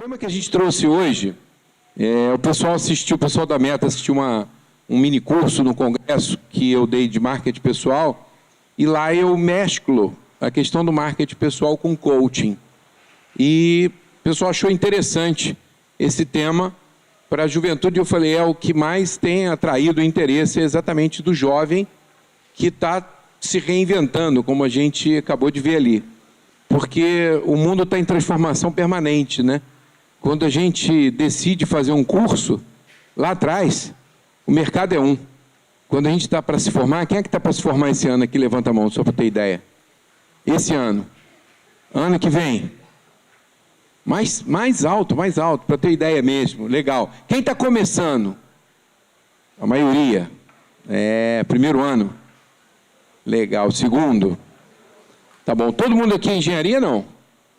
tema que a gente trouxe hoje, o pessoal da Meta assistiu um mini curso no congresso que eu dei de marketing pessoal, e lá eu mesclo a questão do marketing pessoal com coaching. E o pessoal achou interessante esse tema para a juventude. Eu falei, o que mais tem atraído o interesse é exatamente do jovem que está se reinventando, como a gente acabou de ver ali. Porque o mundo está em transformação permanente, né? Quando a gente decide fazer um curso, lá atrás, o mercado é um. Quando a gente está para se formar, quem é que está para se formar esse ano aqui? Levanta a mão, só para ter ideia. Esse ano. Ano que vem. Mais alto, para ter ideia mesmo. Legal. Quem está começando? A maioria. Primeiro ano. Legal. Segundo. Tá bom. Todo mundo aqui é engenharia, não?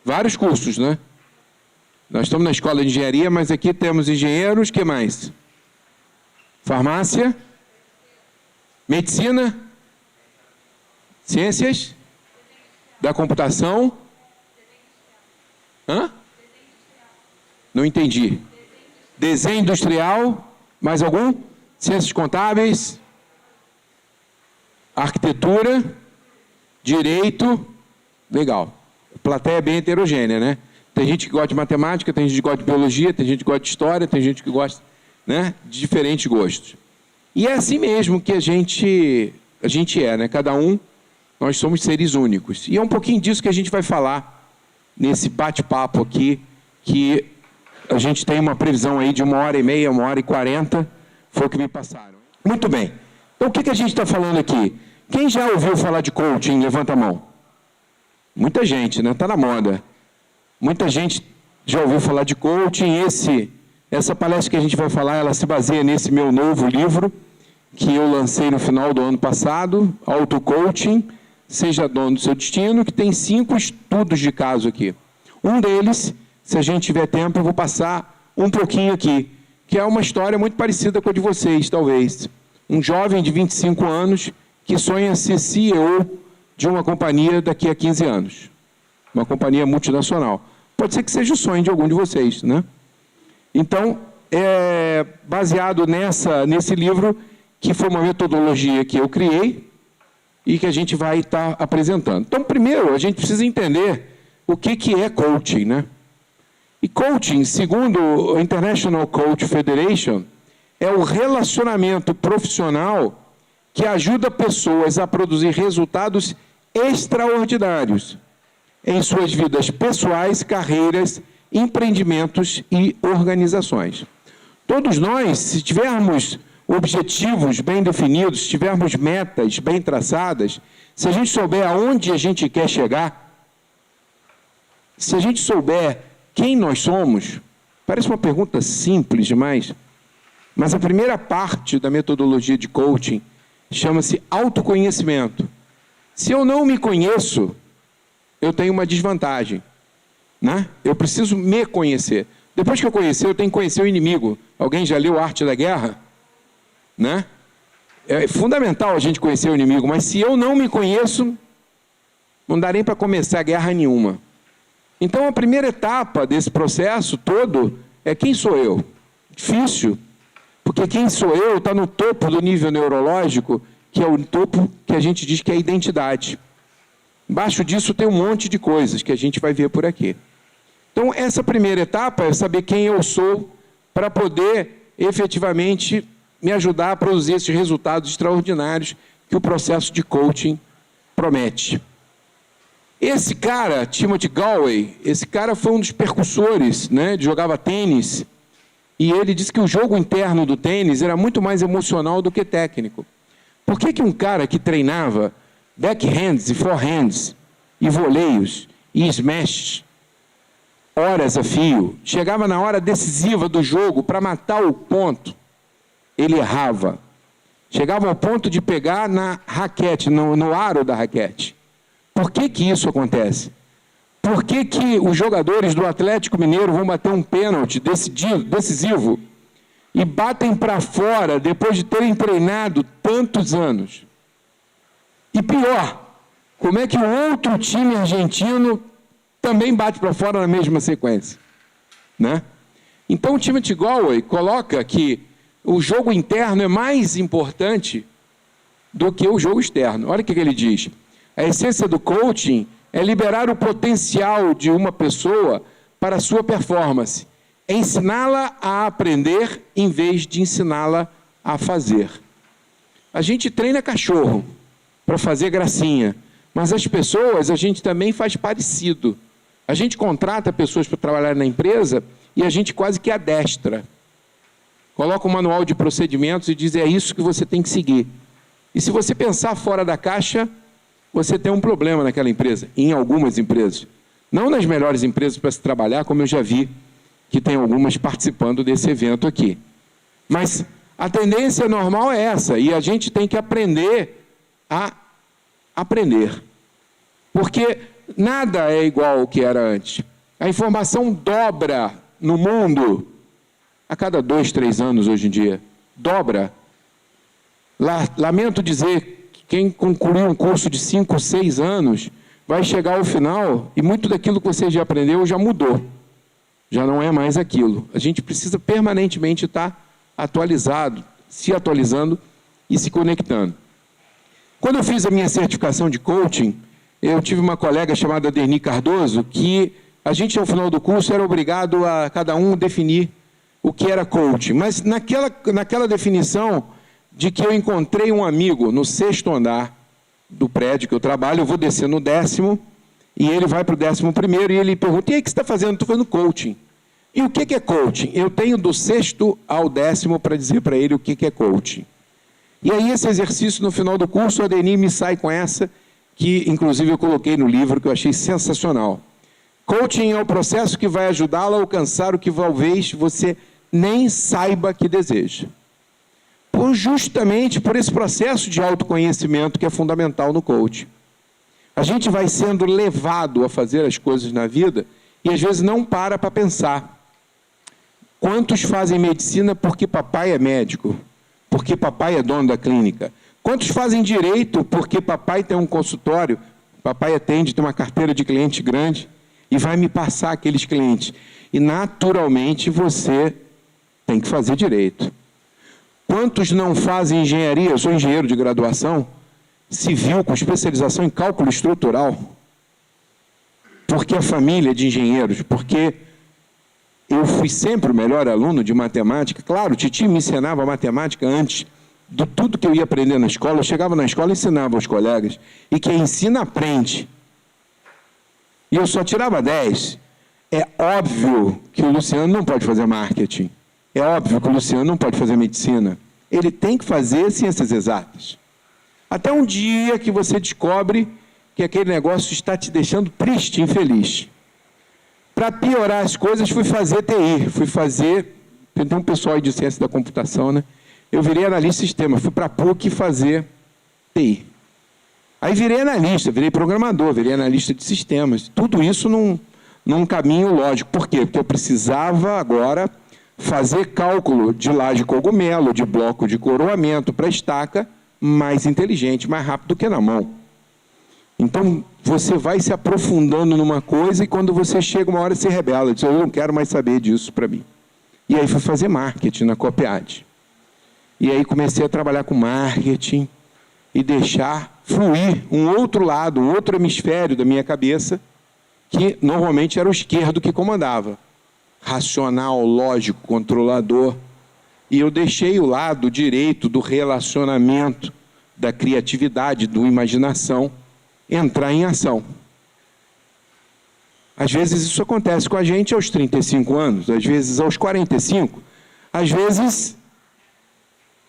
Vários cursos, né? Nós estamos na escola de engenharia, mas aqui temos engenheiros, o que mais? Farmácia? Medicina? Ciências? Da computação? Hã? Não entendi. Desenho industrial? Mais algum? Ciências contábeis? Arquitetura? Direito? Legal. A plateia é bem heterogênea, né? Tem gente que gosta de matemática, tem gente que gosta de biologia, tem gente que gosta de história, tem gente que gosta, né, de diferentes gostos. E é assim mesmo que a gente é, né? Cada um, nós somos seres únicos. E é um pouquinho disso que a gente vai falar nesse bate-papo aqui, que a gente tem uma previsão aí de 1h30, 1h40, foi o que me passaram. Muito bem. Então, o que a gente está falando aqui? Quem já ouviu falar de coaching? Levanta a mão. Muita gente, né? Está na moda. Muita gente já ouviu falar de coaching. Essa palestra que a gente vai falar, ela se baseia nesse meu novo livro, que eu lancei no final do ano passado, Auto-Coaching, Seja Dono do Seu Destino, que tem 5 estudos de caso aqui. Um deles, se a gente tiver tempo, eu vou passar um pouquinho aqui, que é uma história muito parecida com a de vocês, talvez. Um jovem de 25 anos que sonha ser CEO de uma companhia daqui a 15 anos. Uma companhia multinacional. Pode ser que seja o sonho de algum de vocês, né? Então, baseado nesse livro, que foi uma metodologia que eu criei e que a gente vai estar apresentando. Então, primeiro, a gente precisa entender o que é coaching, né? E coaching, segundo a International Coach Federation, é o relacionamento profissional que ajuda pessoas a produzir resultados extraordinários em suas vidas pessoais, carreiras, empreendimentos e organizações. Todos nós, se tivermos objetivos bem definidos, se tivermos metas bem traçadas, se a gente souber aonde a gente quer chegar, se a gente souber quem nós somos, parece uma pergunta simples demais, mas a primeira parte da metodologia de coaching chama-se autoconhecimento. Se eu não me conheço, eu tenho uma desvantagem, né? Eu preciso me conhecer. Depois que eu conhecer, eu tenho que conhecer o inimigo. Alguém já leu A Arte da Guerra? Né? É fundamental a gente conhecer o inimigo, mas se eu não me conheço, não dá nem para começar guerra nenhuma. Então, a primeira etapa desse processo todo é quem sou eu? Difícil, porque quem sou eu está no topo do nível neurológico, que é o topo que a gente diz que é a identidade. Embaixo disso tem um monte de coisas que a gente vai ver por aqui. Então, essa primeira etapa é saber quem eu sou para poder, efetivamente, me ajudar a produzir esses resultados extraordinários que o processo de coaching promete. Esse cara, Timothy Galway, esse cara foi um dos percussores, né? Jogava tênis, e ele disse que o jogo interno do tênis era muito mais emocional do que técnico. Por que um cara que treinava backhands e forehands, e voleios, e smashes, horas a fio, chegava na hora decisiva do jogo para matar o ponto, ele errava. Chegava ao ponto de pegar na raquete, no aro da raquete. Por que isso acontece? Por que os jogadores do Atlético Mineiro vão bater um pênalti decisivo e batem para fora depois de terem treinado tantos anos? E pior, como é que o outro time argentino também bate para fora na mesma sequência? né? Então, o Timothy Gallwey coloca que o jogo interno é mais importante do que o jogo externo. Olha o que ele diz. A essência do coaching é liberar o potencial de uma pessoa para a sua performance. É ensiná-la a aprender em vez de ensiná-la a fazer. A gente treina cachorro para fazer gracinha, mas as pessoas a gente também faz parecido. A gente contrata pessoas para trabalhar na empresa e a gente quase que adestra. Coloca um manual de procedimentos e diz, é isso que você tem que seguir. E se você pensar fora da caixa, você tem um problema naquela empresa, em algumas empresas. Não nas melhores empresas para se trabalhar, como eu já vi, que tem algumas participando desse evento aqui. Mas a tendência normal é essa, e a gente tem que aprender a aprender. Porque nada é igual ao que era antes. A informação dobra no mundo a cada 2, 3 anos hoje em dia. Dobra. Lamento dizer que quem concluiu um curso de 5, 6 anos vai chegar ao final e muito daquilo que você já aprendeu já mudou. Já não é mais aquilo. A gente precisa permanentemente estar atualizado, se atualizando e se conectando. Quando eu fiz a minha certificação de coaching, eu tive uma colega chamada Derni Cardoso, que a gente, ao final do curso, era obrigado a cada um definir o que era coaching. Mas naquela definição de que eu encontrei um amigo no 6º andar do prédio que eu trabalho, eu vou descer no 10º, e ele vai para o 11º, e ele pergunta, e aí, o que você está fazendo? Estou fazendo coaching. E o que é coaching? Eu tenho do 6º ao 10º para dizer para ele o que é coaching. E aí, esse exercício, no final do curso, a Deni me sai com essa, que inclusive eu coloquei no livro, que eu achei sensacional. Coaching é o processo que vai ajudá-la a alcançar o que talvez você nem saiba que deseja. Justamente por esse processo de autoconhecimento que é fundamental no coaching. A gente vai sendo levado a fazer as coisas na vida e às vezes não para pensar. Quantos fazem medicina porque papai é médico? Porque papai é dono da clínica? Quantos fazem direito porque papai tem um consultório, papai atende, tem uma carteira de cliente grande e vai me passar aqueles clientes? E naturalmente você tem que fazer direito. Quantos não fazem engenharia? Eu sou engenheiro de graduação civil com especialização em cálculo estrutural. Porque a família de engenheiros, porque eu fui sempre o melhor aluno de matemática. Claro, o titio me ensinava matemática antes de tudo que eu ia aprender na escola. Eu chegava na escola e ensinava aos colegas. E quem ensina, aprende. E eu só tirava 10. É óbvio que o Luciano não pode fazer marketing. É óbvio que o Luciano não pode fazer medicina. Ele tem que fazer ciências exatas. Até um dia que você descobre que aquele negócio está te deixando triste, infeliz. Para piorar as coisas, fui fazer TI. Tem um pessoal aí de ciência da computação, né? Eu virei analista de sistema, fui para a PUC fazer TI. Aí virei analista, virei programador, virei analista de sistemas. Tudo isso num caminho lógico. Por quê? Porque eu precisava agora fazer cálculo de laje cogumelo, de bloco de coroamento para estaca, mais inteligente, mais rápido que na mão. Então, você vai se aprofundando numa coisa e quando você chega uma hora, se rebela, diz, eu não quero mais saber disso para mim. E aí fui fazer marketing na Copiad. E aí comecei a trabalhar com marketing e deixar fluir um outro lado, um outro hemisfério da minha cabeça, que normalmente era o esquerdo que comandava. Racional, lógico, controlador. E eu deixei o lado direito do relacionamento, da criatividade, da imaginação, entrar em ação. Às vezes isso acontece com a gente aos 35 anos, às vezes aos 45, às vezes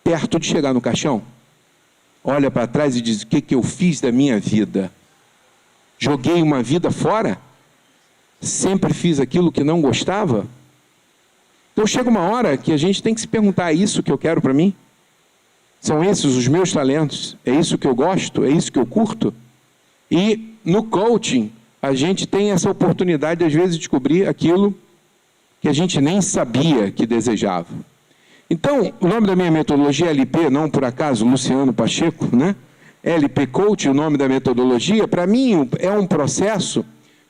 perto de chegar no caixão. Olha para trás e diz, o que eu fiz da minha vida? Joguei uma vida fora? Sempre fiz aquilo que não gostava? Então chega uma hora que a gente tem que se perguntar, é isso que eu quero para mim? São esses os meus talentos? É isso que eu gosto? É isso que eu curto? E no coaching, a gente tem essa oportunidade, às vezes, de descobrir aquilo que a gente nem sabia que desejava. Então, o nome da minha metodologia é LP, não por acaso, Luciano Pacheco, né? LP Coach, o nome da metodologia, para mim é um processo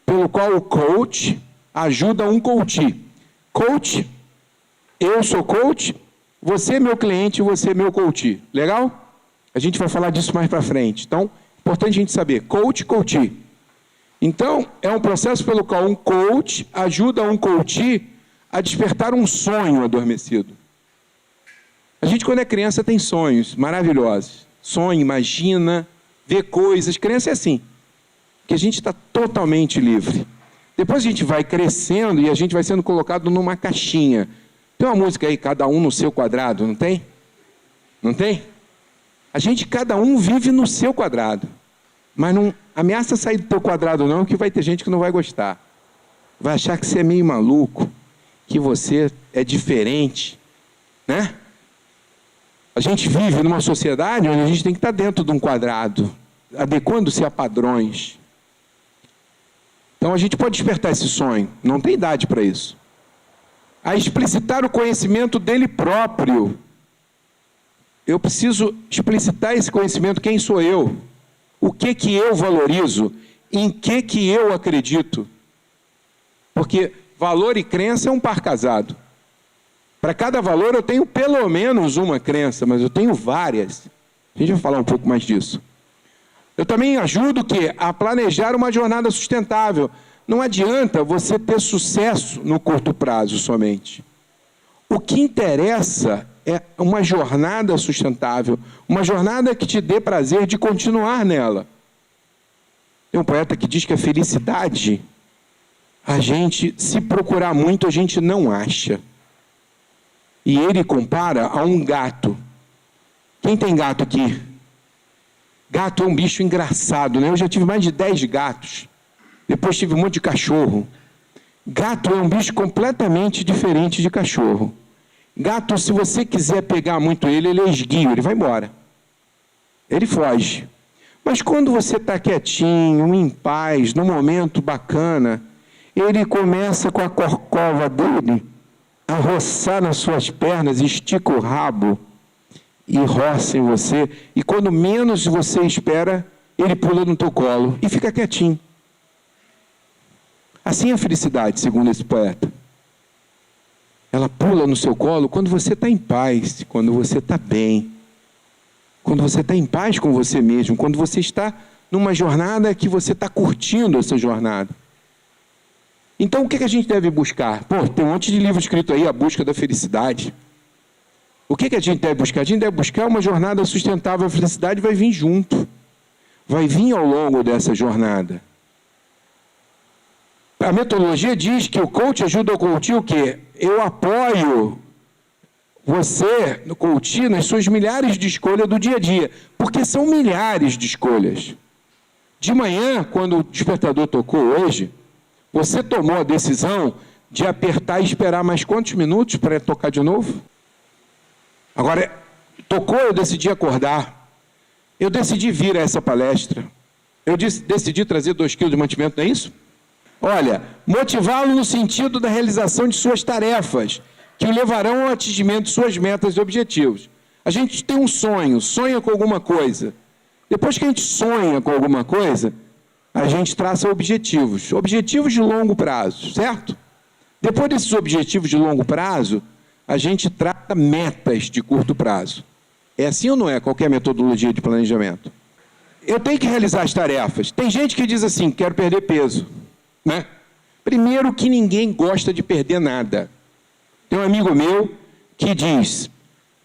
pelo qual o coach ajuda um coach. Coach, eu sou coach, você é meu cliente, você é meu coach. Legal? A gente vai falar disso mais para frente. Então, importante a gente saber, coach, coachee. Então, é um processo pelo qual um coach ajuda um coachee a despertar um sonho adormecido. A gente, quando é criança, tem sonhos maravilhosos. Sonha, imagina, vê coisas. Criança é assim, que a gente está totalmente livre. Depois a gente vai crescendo e a gente vai sendo colocado numa caixinha. Tem uma música aí, cada um no seu quadrado, não tem? Não tem? A gente, cada um vive no seu quadrado. Mas não ameaça sair do teu quadrado não, que vai ter gente que não vai gostar. Vai achar que você é meio maluco, que você é diferente, né? A gente vive numa sociedade onde a gente tem que estar dentro de um quadrado, adequando-se a padrões. Então a gente pode despertar esse sonho, não tem idade para isso. A explicitar o conhecimento dele próprio. Eu preciso explicitar esse conhecimento, quem sou eu? O que eu valorizo? Em que eu acredito? Porque valor e crença é um par casado. Para cada valor eu tenho pelo menos uma crença, mas eu tenho várias. A gente vai falar um pouco mais disso. Eu também ajudo a planejar uma jornada sustentável. Não adianta você ter sucesso no curto prazo somente. O que interessa é uma jornada sustentável, uma jornada que te dê prazer de continuar nela. Tem um poeta que diz que a felicidade, a gente, se procurar muito, a gente não acha. E ele compara a um gato. Quem tem gato aqui? Gato é um bicho engraçado, né? Eu já tive mais de 10 gatos. Depois tive um monte de cachorro. Gato é um bicho completamente diferente de cachorro. Gato, se você quiser pegar muito ele é esguio, ele vai embora. Ele foge. Mas quando você está quietinho, em paz, num momento bacana, ele começa com a corcova dele a roçar nas suas pernas, estica o rabo e roça em você. E quando menos você espera, ele pula no teu colo e fica quietinho. Assim é a felicidade, segundo esse poeta. Ela pula no seu colo quando você está em paz, quando você está bem, quando você está em paz com você mesmo, quando você está numa jornada que você está curtindo essa jornada. Então, o que a gente deve buscar? Pô, tem um monte de livro escrito aí, A Busca da Felicidade. O que a gente deve buscar? A gente deve buscar uma jornada sustentável. A felicidade vai vir junto. Vai vir ao longo dessa jornada. A metodologia diz que o coach ajuda o coach o quê? Eu apoio você, no coach, nas suas milhares de escolhas do dia a dia. Porque são milhares de escolhas. De manhã, quando o despertador tocou hoje, você tomou a decisão de apertar e esperar mais quantos minutos para tocar de novo? Agora, tocou, eu decidi acordar. Eu decidi vir a essa palestra. Eu decidi trazer 2 quilos de mantimento, não é isso? Olha, motivá-lo no sentido da realização de suas tarefas, que o levarão ao atingimento de suas metas e objetivos. A gente tem um sonho, sonha com alguma coisa. Depois que a gente sonha com alguma coisa, a gente traça objetivos de longo prazo, certo? Depois desses objetivos de longo prazo, a gente trata metas de curto prazo. É assim ou não é qualquer metodologia de planejamento? Eu tenho que realizar as tarefas. Tem gente que diz assim, quero perder peso, né? Primeiro que ninguém gosta de perder nada. Tem um amigo meu que diz,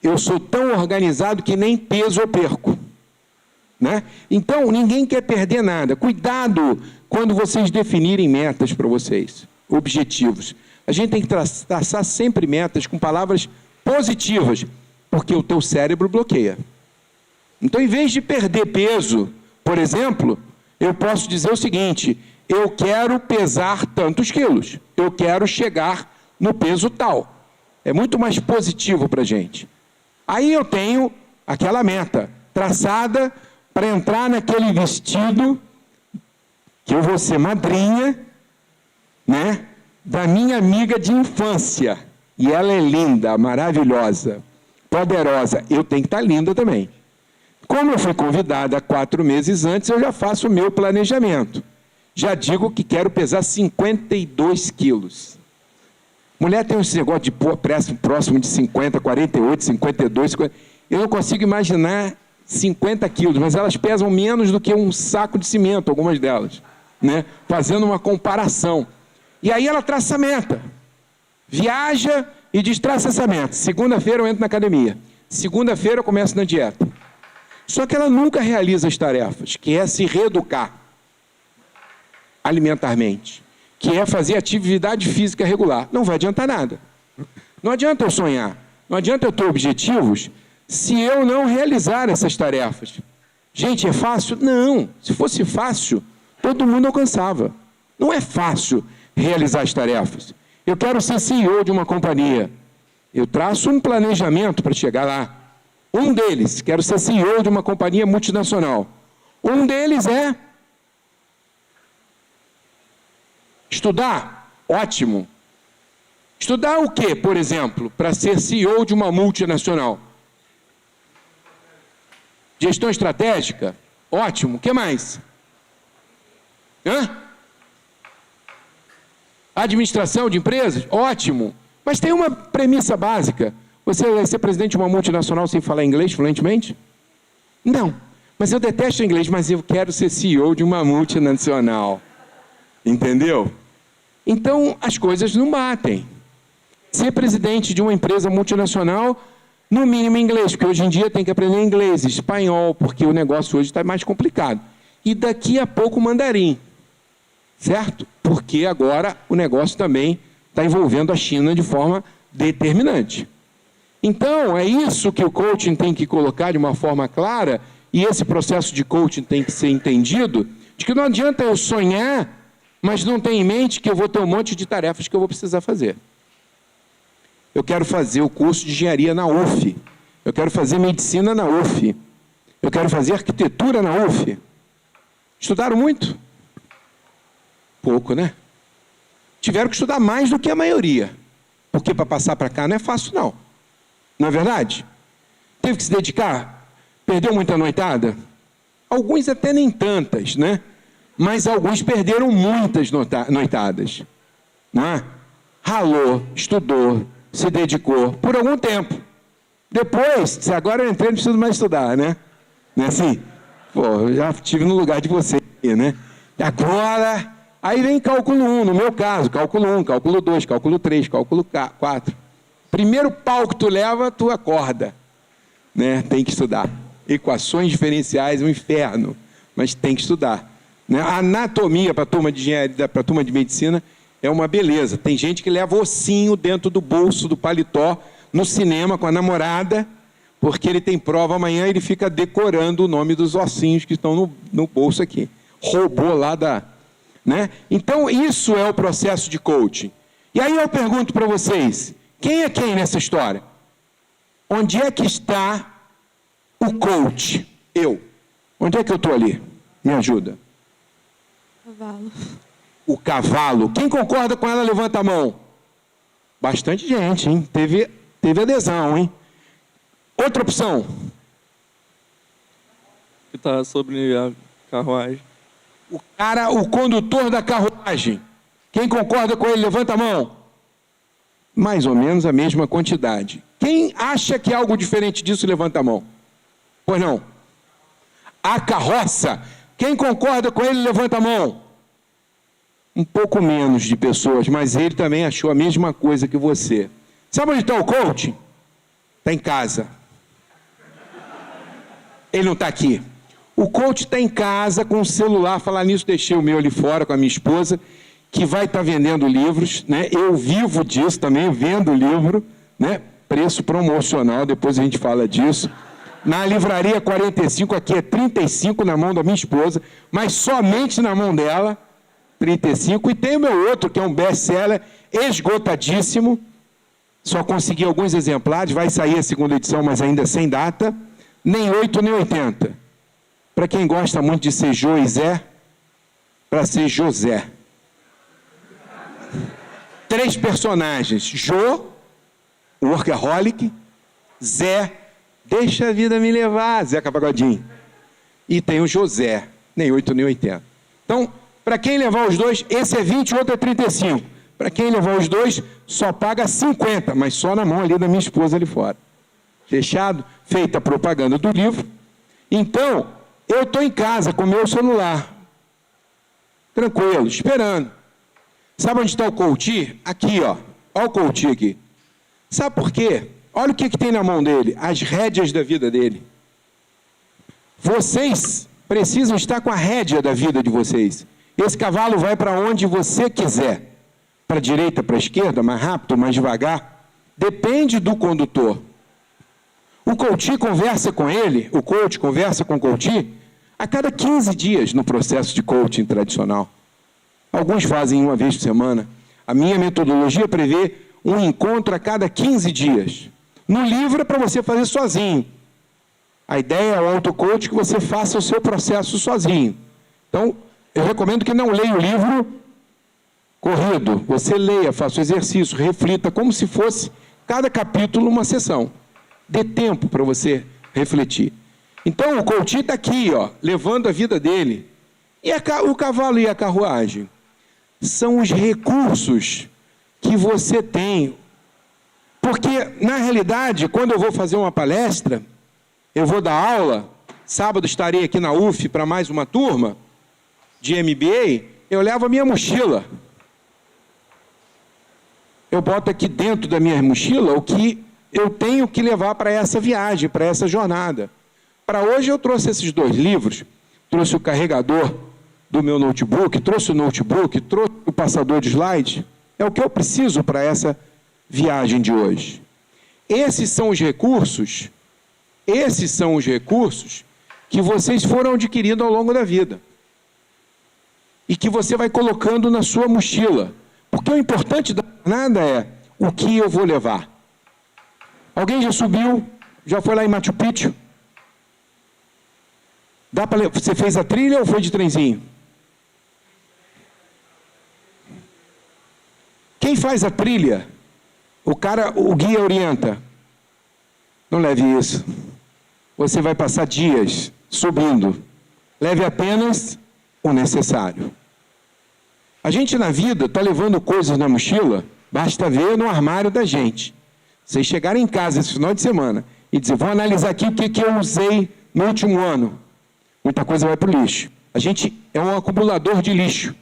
eu sou tão organizado que nem peso eu perco. Né? Então, ninguém quer perder nada. Cuidado quando vocês definirem metas para vocês, objetivos. A gente tem que traçar sempre metas com palavras positivas, porque o teu cérebro bloqueia. Então, em vez de perder peso, por exemplo, eu posso dizer o seguinte, eu quero pesar tantos quilos, eu quero chegar no peso tal. É muito mais positivo para a gente. Aí eu tenho aquela meta traçada para entrar naquele vestido que eu vou ser madrinha, né, da minha amiga de infância. E ela é linda, maravilhosa, poderosa. Eu tenho que estar linda também. Como eu fui convidada 4 meses antes, eu já faço o meu planejamento. Já digo que quero pesar 52 quilos. Mulher tem esse negócio de próximo de 50, 48, 52, 50. Eu não consigo imaginar 50 quilos, mas elas pesam menos do que um saco de cimento, algumas delas, né? Fazendo uma comparação. E aí ela traça a meta. Viaja e diz, traça essa meta. Segunda-feira eu entro na academia. Segunda-feira eu começo na dieta. Só que ela nunca realiza as tarefas, que é se reeducar alimentarmente, que é fazer atividade física regular. Não vai adiantar nada. Não adianta eu sonhar, não adianta eu ter objetivos se eu não realizar essas tarefas. Gente, é fácil? Não. Se fosse fácil, todo mundo alcançava. Não é fácil realizar as tarefas. Eu quero ser CEO de uma companhia. Eu traço um planejamento para chegar lá. Um deles, quero ser CEO de uma companhia multinacional. Um deles é estudar. Ótimo. Estudar o quê, por exemplo, para ser CEO de uma multinacional? Gestão estratégica? Ótimo. O que mais? Administração de empresas? Ótimo. Mas tem uma premissa básica. Você vai ser presidente de uma multinacional sem falar inglês fluentemente? Não. Mas eu detesto inglês, mas eu quero ser CEO de uma multinacional. Entendeu? Então, as coisas não batem. Ser presidente de uma empresa multinacional, no mínimo inglês, porque hoje em dia tem que aprender inglês, espanhol, porque o negócio hoje está mais complicado. E daqui a pouco mandarim. Certo? Porque agora o negócio também está envolvendo a China de forma determinante. Então, é isso que o coaching tem que colocar de uma forma clara, e esse processo de coaching tem que ser entendido, de que não adianta eu sonhar, mas não ter em mente que eu vou ter um monte de tarefas que eu vou precisar fazer. Eu quero fazer o curso de engenharia na UF, eu quero fazer medicina na UF, eu quero fazer arquitetura na UF. Estudaram muito? Pouco, né? Tiveram que estudar mais do que a maioria, porque para passar para cá não é fácil, não. Não é verdade? Teve que se dedicar? Perdeu muita noitada? Alguns até nem tantas, né? Mas alguns perderam muitas noitadas. Não é? Ralou, estudou, se dedicou por algum tempo. Depois, agora eu entrei, não preciso mais estudar, né? Não é assim? Pô, eu já estive no lugar de você, né? E agora, aí vem cálculo 1, no meu caso, cálculo 1, cálculo 2, cálculo 3, cálculo 4. Primeiro pau que tu leva, tu acorda, né? Tem que estudar. Equações diferenciais, um inferno, mas tem que estudar. Né? A anatomia para a turma de engenharia, para a turma de medicina, é uma beleza. Tem gente que leva ossinho dentro do bolso do paletó, no cinema com a namorada, porque ele tem prova amanhã e ele fica decorando o nome dos ossinhos que estão no bolso aqui. Roubou lá da... Né? Então, isso é o processo de coaching. E aí eu pergunto para vocês... Quem é quem nessa história? Onde é que está o coach? Eu. Onde é que eu estou ali? Me ajuda. Cavalo. O cavalo. Quem concorda com ela, levanta a mão. Bastante gente, hein? Teve adesão, hein? Outra opção. Que está sobre a carruagem. O condutor da carruagem. Quem concorda com ele, levanta a mão. Mais ou menos a mesma quantidade. Quem acha que é algo diferente disso, levanta a mão. Pois não. A carroça. Quem concorda com ele, levanta a mão. Um pouco menos de pessoas, mas ele também achou a mesma coisa que você. Sabe onde está o coaching? Está em casa. Ele não está aqui. O coach está em casa com o celular. Falar nisso, deixei o meu ali fora com a minha esposa, que vai estar vendendo livros, né? Eu vivo disso também, vendo livro, né? Preço promocional, depois a gente fala disso. Na livraria 45, aqui é 35 na mão da minha esposa, mas somente na mão dela, 35. E tem o meu outro, que é um best-seller, esgotadíssimo. Só consegui alguns exemplares, vai sair a segunda edição, mas ainda sem data. Nem 8, nem 80. Para quem gosta muito de ser Joisé, para ser José. 3 personagens: Jô, workaholic; Zé, deixa a vida me levar, Zeca Pagodinho. E tem o José, nem 8 nem 80. Então, para quem levar os dois, esse é 20, o outro é 35. Para quem levar os dois, só paga 50, mas só na mão ali da minha esposa ali fora. Fechado? Feita a propaganda do livro. Então, eu estou em casa com o meu celular. Tranquilo, esperando. Sabe onde está o coach? Aqui, ó. Olha o coach aqui. Sabe por quê? Olha o que tem na mão dele. As rédeas da vida dele. Vocês precisam estar com a rédea da vida de vocês. Esse cavalo vai para onde você quiser. Para a direita, para a esquerda, mais rápido, mais devagar. Depende do condutor. O coach conversa com ele, o coach conversa com o coach a cada 15 dias no processo de coaching tradicional. Alguns fazem uma vez por semana. A minha metodologia prevê um encontro a cada 15 dias. No livro é para você fazer sozinho. A ideia é o auto-coach que você faça o seu processo sozinho. Então, eu recomendo que não leia o livro corrido. Você leia, faça o exercício, reflita, como se fosse cada capítulo uma sessão. Dê tempo para você refletir. Então, o coach está aqui, ó, levando a vida dele. E o cavalo e a carruagem? São os recursos que você tem. Porque, na realidade, quando eu vou fazer uma palestra, eu vou dar aula, sábado estarei aqui na UF para mais uma turma de MBA, eu levo a minha mochila. Eu boto aqui dentro da minha mochila o que eu tenho que levar para essa viagem, para essa jornada. Para hoje eu trouxe esses 2 livros, trouxe o carregador do meu notebook, trouxe o notebook, trouxe o passador de slide. É o que eu preciso para essa viagem de hoje. Esses são os recursos que vocês foram adquirindo ao longo da vida. E que você vai colocando na sua mochila. Porque o importante da jornada é o que eu vou levar. Alguém já subiu? Já foi lá em Machu Picchu? Você fez a trilha ou foi de trenzinho? Quem faz a trilha, o guia orienta. Não leve isso. Você vai passar dias subindo. Leve apenas o necessário. A gente na vida está levando coisas na mochila, basta ver no armário da gente. Vocês chegarem em casa esse final de semana e dizer, vou analisar aqui o que eu usei no último ano. Muita coisa vai para o lixo. A gente é um acumulador de lixo.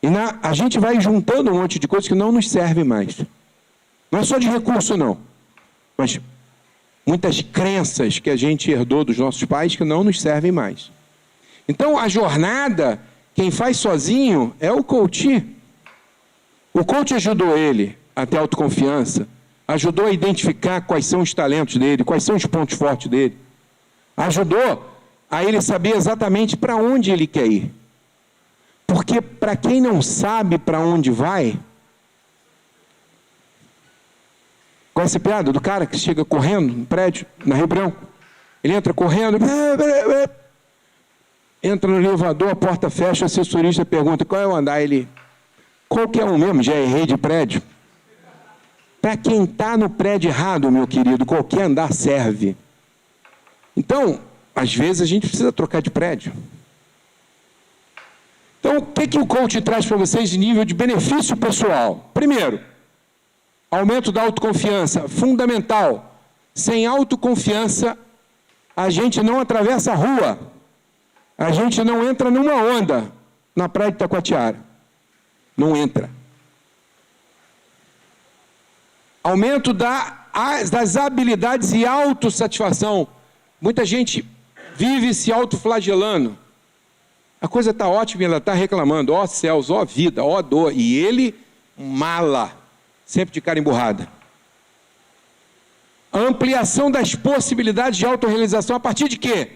E a gente vai juntando um monte de coisas que não nos servem mais. Não é só de recurso, não. Mas muitas crenças que a gente herdou dos nossos pais que não nos servem mais. Então, a jornada, quem faz sozinho é o coach. O coach ajudou ele a ter autoconfiança, ajudou a identificar quais são os talentos dele, quais são os pontos fortes dele. Ajudou a ele saber exatamente para onde ele quer ir. Porque para quem não sabe para onde vai, conhece a piada do cara que chega correndo no prédio, na Rio Branco? Ele entra correndo, entra no elevador, a porta fecha, o assessorista pergunta, qual é o andar? Ele, qualquer um mesmo, já errei de prédio. Para quem está no prédio errado, meu querido, qualquer andar serve. Então, às vezes a gente precisa trocar de prédio. Então, o que o coach traz para vocês de nível de benefício pessoal? Primeiro, aumento da autoconfiança, fundamental. Sem autoconfiança, a gente não atravessa a rua. A gente não entra numa onda na praia de Taquatiara. Não entra. Aumento das habilidades e autossatisfação. Muita gente vive se autoflagelando. A coisa está ótima e ela está reclamando. Ó céus, ó vida, ó dor. E ele, mala, sempre de cara emburrada. Ampliação das possibilidades de autorrealização a partir de quê?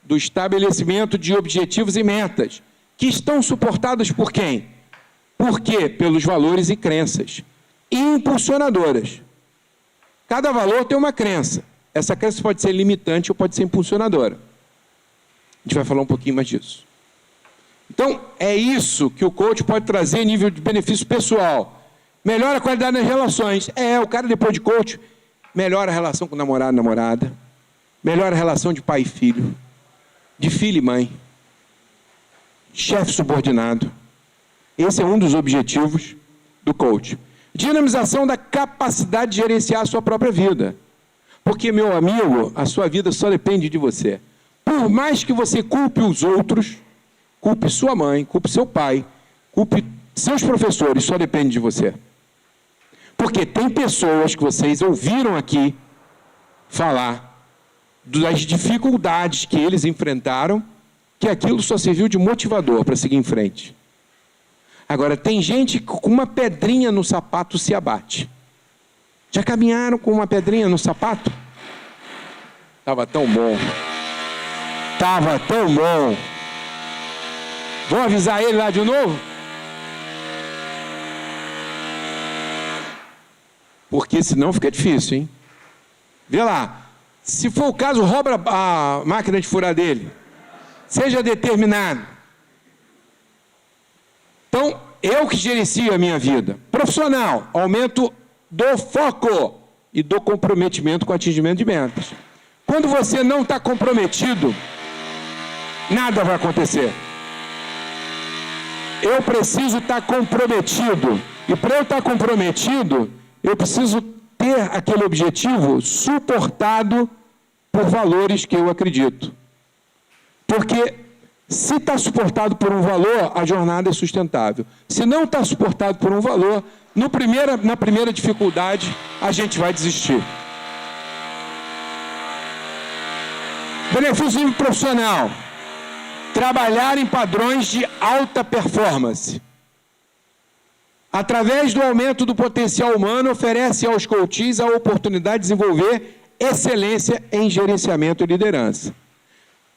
Do estabelecimento de objetivos e metas, que estão suportados por quem? Por quê? Pelos valores e crenças impulsionadoras. Cada valor tem uma crença. Essa crença pode ser limitante ou pode ser impulsionadora. A gente vai falar um pouquinho mais disso. Então, é isso que o coach pode trazer em nível de benefício pessoal. Melhora a qualidade das relações. O cara depois de coach, melhora a relação com o namorado e namorada, melhora a relação de pai e filho, de filho e mãe, chefe subordinado. Esse é um dos objetivos do coach. Dinamização da capacidade de gerenciar a sua própria vida. Porque, meu amigo, a sua vida só depende de você. Por mais que você culpe os outros, culpe sua mãe, culpe seu pai, culpe seus professores, só depende de você. Porque tem pessoas que vocês ouviram aqui falar das dificuldades que eles enfrentaram, que aquilo só serviu de motivador para seguir em frente. Agora, tem gente que com uma pedrinha no sapato se abate. Já caminharam com uma pedrinha no sapato? Estava tão bom. Estava tão bom. Vamos avisar ele lá de novo? Porque senão fica difícil, hein? Vê lá. Se for o caso, rouba a máquina de furar dele. Seja determinado. Então, eu que gerencio a minha vida. Profissional, aumento do foco e do comprometimento com o atingimento de metas. Quando você não está comprometido, nada vai acontecer. Eu preciso estar comprometido. E para eu estar comprometido, eu preciso ter aquele objetivo suportado por valores que eu acredito. Porque se está suportado por um valor, a jornada é sustentável. Se não está suportado por um valor, na primeira dificuldade, a gente vai desistir. Benefício profissional. Trabalhar em padrões de alta performance. Através do aumento do potencial humano, oferece aos coaches a oportunidade de desenvolver excelência em gerenciamento e liderança.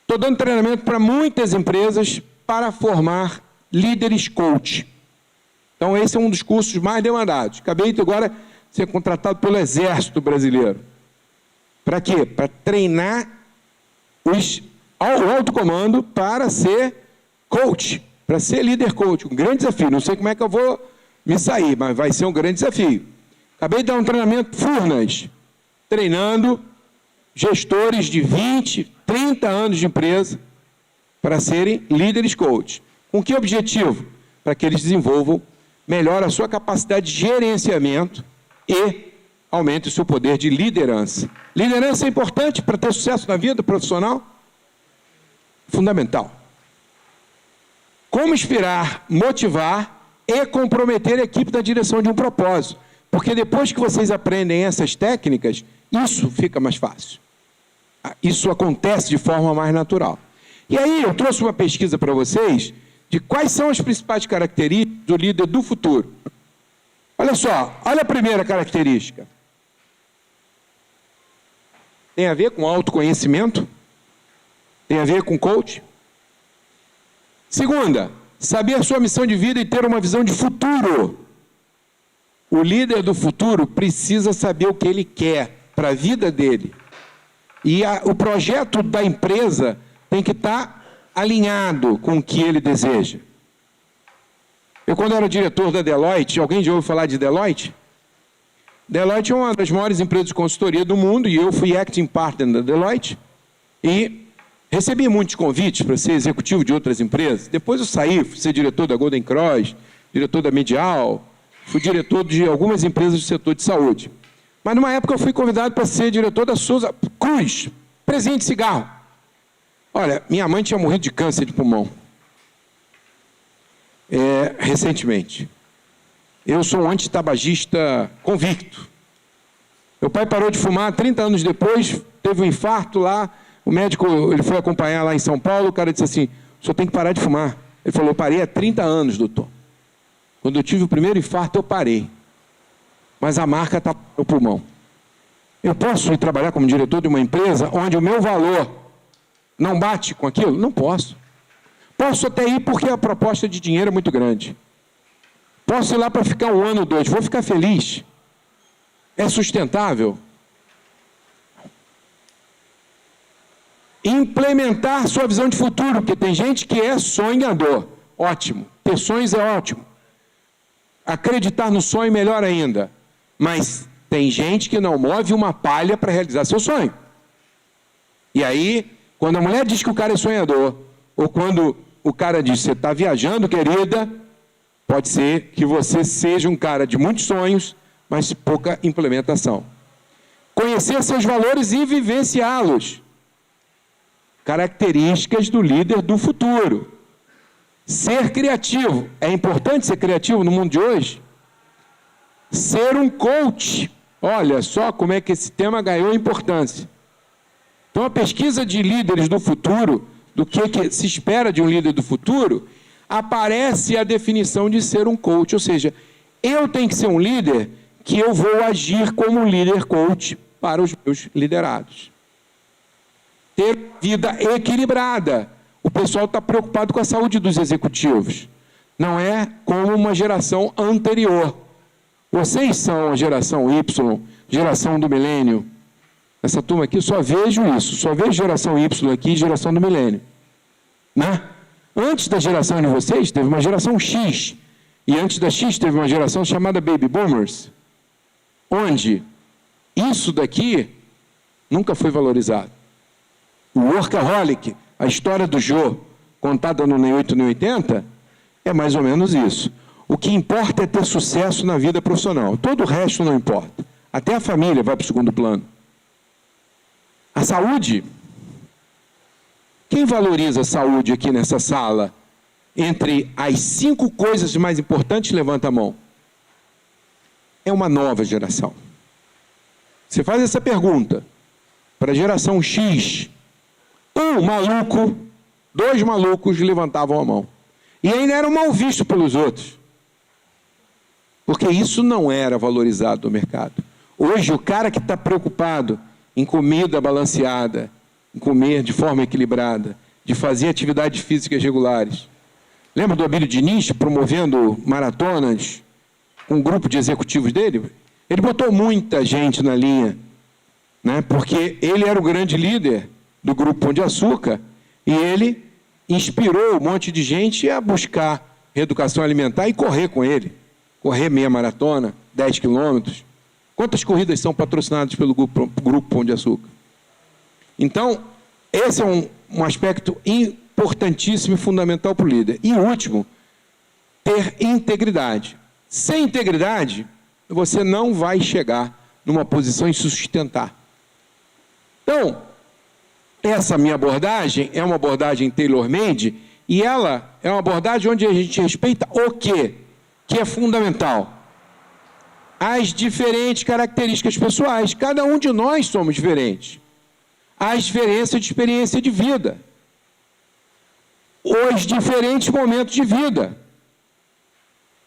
Estou dando treinamento para muitas empresas para formar líderes coach. Então, esse é um dos cursos mais demandados. Acabei de agora ser contratado pelo Exército Brasileiro. Para quê? Para treinar o alto comando para ser coach, para ser líder coach. Um grande desafio. Não sei como é que eu vou me sair, mas vai ser um grande desafio. Acabei de dar um treinamento Furnas, treinando gestores de 20, 30 anos de empresa para serem líderes coach. Com que objetivo? Para que eles desenvolvam melhor a sua capacidade de gerenciamento e aumente o seu poder de liderança. Liderança é importante para ter sucesso na vida profissional? Fundamental. Como inspirar, motivar e comprometer a equipe na direção de um propósito. Porque depois que vocês aprendem essas técnicas, isso fica mais fácil. Isso acontece de forma mais natural. E aí eu trouxe uma pesquisa para vocês de quais são as principais características do líder do futuro. Olha só, olha a primeira característica. Tem a ver com autoconhecimento, tem a ver com coach. Segunda, saber a sua missão de vida e ter uma visão de futuro. O líder do futuro precisa saber o que ele quer para a vida dele. E o projeto da empresa tem que estar alinhado com o que ele deseja. Eu, quando era diretor da Deloitte, alguém já ouviu falar de Deloitte? Deloitte é uma das maiores empresas de consultoria do mundo e eu fui acting partner da Deloitte e recebi muitos convites para ser executivo de outras empresas. Depois eu saí, fui ser diretor da Golden Cross, diretor da Medial, fui diretor de algumas empresas do setor de saúde. Mas numa época eu fui convidado para ser diretor da Souza Cruz, presente de cigarro. Olha, minha mãe tinha morrido de câncer de pulmão. Recentemente. Eu sou um antitabagista convicto. Meu pai parou de fumar 30 anos depois, teve um infarto lá, o médico, ele foi acompanhar lá em São Paulo, o cara disse assim, o senhor tem que parar de fumar. Ele falou, eu parei há 30 anos, doutor. Quando eu tive o primeiro infarto, eu parei. Mas a marca está no pulmão. Eu posso ir trabalhar como diretor de uma empresa onde o meu valor não bate com aquilo? Não posso. Posso até ir porque a proposta de dinheiro é muito grande. Posso ir lá para ficar 1 ano, 2. Vou ficar feliz. É sustentável? Implementar sua visão de futuro, porque tem gente que é sonhador. Ótimo. Ter sonhos é ótimo. Acreditar no sonho, melhor ainda. Mas tem gente que não move uma palha para realizar seu sonho. E aí, quando a mulher diz que o cara é sonhador, ou quando o cara diz, você está viajando, querida, Pode ser que você seja um cara de muitos sonhos, mas pouca implementação. Conhecer seus valores e vivenciá-los. Características do líder do futuro. Ser criativo. É importante ser criativo no mundo de hoje? Ser um coach. Olha só como é que esse tema ganhou importância. Então, a pesquisa de líderes do futuro, do que se espera de um líder do futuro, aparece a definição de ser um coach. Ou seja, eu tenho que ser um líder que eu vou agir como um líder coach para os meus liderados. Ter vida equilibrada. O pessoal está preocupado com a saúde dos executivos. Não é como uma geração anterior. Vocês são a geração Y, geração do milênio. Essa turma aqui, só vejo isso. Só vejo geração Y aqui e geração do milênio. Né? Antes da geração de vocês, teve uma geração X. E antes da X, teve uma geração chamada Baby Boomers. Onde isso daqui nunca foi valorizado. O workaholic, a história do Jô, contada no Nem 8 Nem 80, é mais ou menos isso. O que importa é ter sucesso na vida profissional. Todo o resto não importa. Até a família vai para o segundo plano. A saúde. Quem valoriza a saúde aqui nessa sala? Entre as 5 coisas mais importantes, levanta a mão. É uma nova geração. Você faz essa pergunta para a geração X. Um maluco, 2 malucos levantavam a mão. E ainda eram mal vistos pelos outros. Porque isso não era valorizado no mercado. Hoje, o cara que está preocupado em comida balanceada, em comer de forma equilibrada, de fazer atividades físicas regulares. Lembra do Abílio Diniz promovendo maratonas com um grupo de executivos dele? Ele botou muita gente na linha, né? Porque ele era o grande líder do Grupo Pão de Açúcar e ele inspirou um monte de gente a buscar reeducação alimentar e correr com ele. Correr meia maratona, 10 quilômetros. Quantas corridas são patrocinadas pelo Grupo Pão de Açúcar? Então, esse é um aspecto importantíssimo e fundamental para o líder. E o último, ter integridade. Sem integridade, você não vai chegar numa posição e se sustentar. Então, essa minha abordagem é uma abordagem tailor-made e ela é uma abordagem onde a gente respeita o quê? Que é fundamental. As diferentes características pessoais. Cada um de nós somos diferentes. As diferenças de experiência de vida. Os diferentes momentos de vida.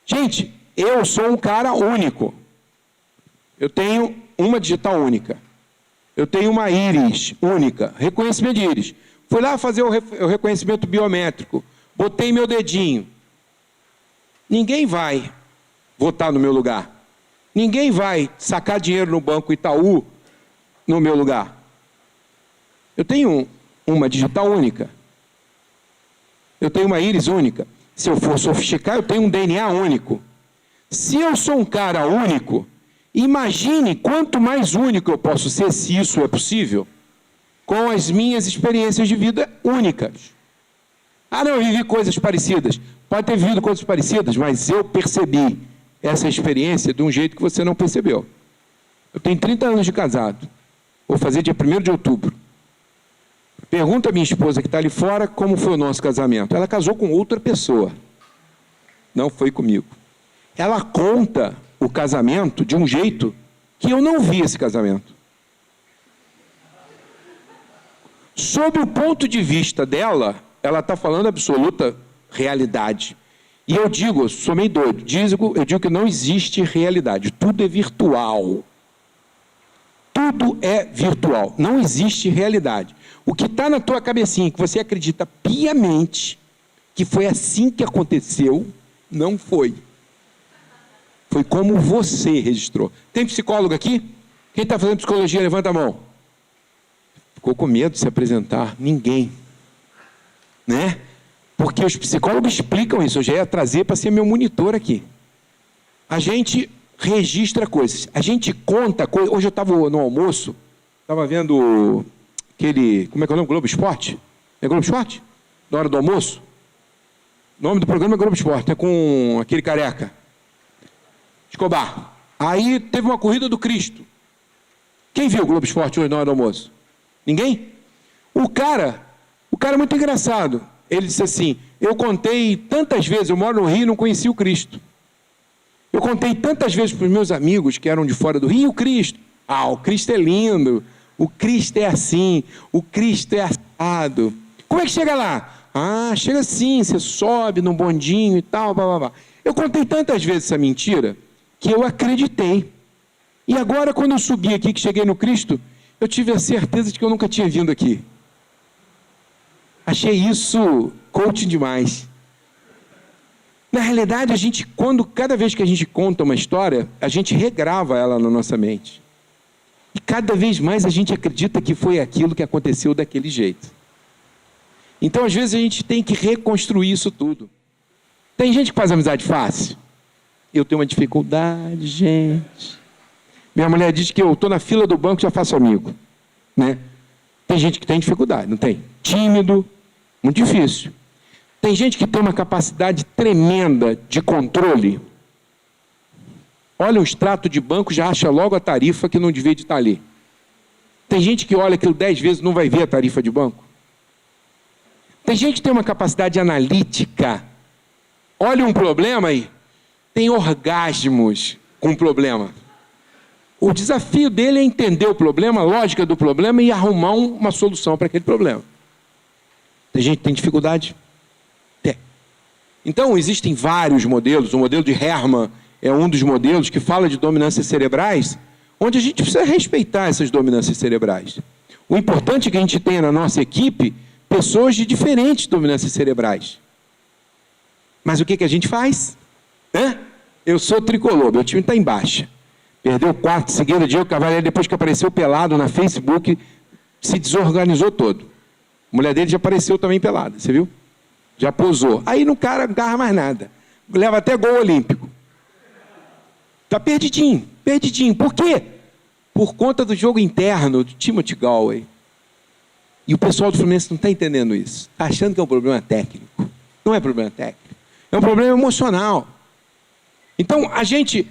Gente, eu sou um cara único. Eu tenho uma digital única. Eu tenho uma íris única. Reconhecimento de íris. Fui lá fazer o reconhecimento biométrico. Botei meu dedinho. Ninguém vai votar no meu lugar. Ninguém vai sacar dinheiro no Banco Itaú no meu lugar. Eu tenho uma digital única. Eu tenho uma íris única. Se eu for sofisticar, eu tenho um DNA único. Se eu sou um cara único, imagine quanto mais único eu posso ser, se isso é possível, com as minhas experiências de vida únicas. Ah, não, eu vivi coisas parecidas. Pode ter vivido coisas parecidas, mas eu percebi essa experiência de um jeito que você não percebeu. Eu tenho 30 anos de casado. Vou fazer dia 1º de outubro. Pergunta a minha esposa que está ali fora como foi o nosso casamento. Ela casou com outra pessoa. Não foi comigo. Ela conta o casamento de um jeito que eu não vi esse casamento. Sob o ponto de vista dela, ela está falando absoluta realidade. E eu digo, eu sou meio doido, eu digo que não existe realidade, tudo é virtual. Tudo é virtual, não existe realidade. O que está na tua cabecinha, que você acredita piamente que foi assim que aconteceu, não foi. Foi como você registrou. Tem psicólogo aqui? Quem está fazendo psicologia, levanta a mão. Ficou com medo de se apresentar? Ninguém. Né? Porque os psicólogos explicam isso. Eu já ia trazer para ser meu monitor aqui. A gente registra coisas. A gente conta coisas. Hoje eu estava no almoço, estava vendo aquele... Como é que é o nome? Globo Esporte? É Globo Esporte? Na hora do almoço? O nome do programa é Globo Esporte, é com aquele careca. Escobar. Aí teve uma corrida do Cristo. Quem viu o Globo Esporte hoje na hora do almoço? Ninguém? O cara é muito engraçado. Ele disse assim, eu contei tantas vezes, eu moro no Rio e não conheci o Cristo. Eu contei tantas vezes para os meus amigos que eram de fora do Rio, e o Cristo. O Cristo é lindo, o Cristo é assim, o Cristo é assado. Como é que chega lá? Chega assim, você sobe num bondinho e tal, blá, blá, blá. Eu contei tantas vezes essa mentira que eu acreditei. E agora, quando eu subi aqui, que cheguei no Cristo, eu tive a certeza de que eu nunca tinha vindo aqui. Achei isso coaching demais. Na realidade, cada vez que a gente conta uma história, a gente regrava ela na nossa mente. E cada vez mais a gente acredita que foi aquilo que aconteceu daquele jeito. Então, às vezes, a gente tem que reconstruir isso tudo. Tem gente que faz amizade fácil. Eu tenho uma dificuldade, gente. Minha mulher diz que eu estou na fila do banco e já faço amigo. Né? Tem gente que tem dificuldade, não tem? Tímido, muito difícil. Tem gente que tem uma capacidade tremenda de controle. Olha o extrato de banco, já acha logo a tarifa que não devia de estar ali. Tem gente que olha aquilo 10 vezes e não vai ver a tarifa de banco. Tem gente que tem uma capacidade analítica. Olha um problema aí, tem orgasmos com o problema. O desafio dele é entender o problema, a lógica do problema e arrumar uma solução para aquele problema. Tem gente que tem dificuldade? Tem. Então, existem vários modelos. O modelo de Herrmann é um dos modelos que fala de dominâncias cerebrais, onde a gente precisa respeitar essas dominâncias cerebrais. O importante é que a gente tenha na nossa equipe pessoas de diferentes dominâncias cerebrais. Mas o que a gente faz? Eu sou tricolor, meu time está em baixa. Perdeu 4 seguidas, Diego Cavalieri, depois que apareceu pelado na Facebook, se desorganizou todo. A mulher dele já apareceu também pelada, você viu? Já posou. Aí no cara não agarra mais nada. Leva até gol olímpico. Está perdidinho, perdidinho. Por quê? Por conta do jogo interno do Timothy Galway. E o pessoal do Fluminense não está entendendo isso. Está achando que é um problema técnico. Não é problema técnico. É um problema emocional. Então, a gente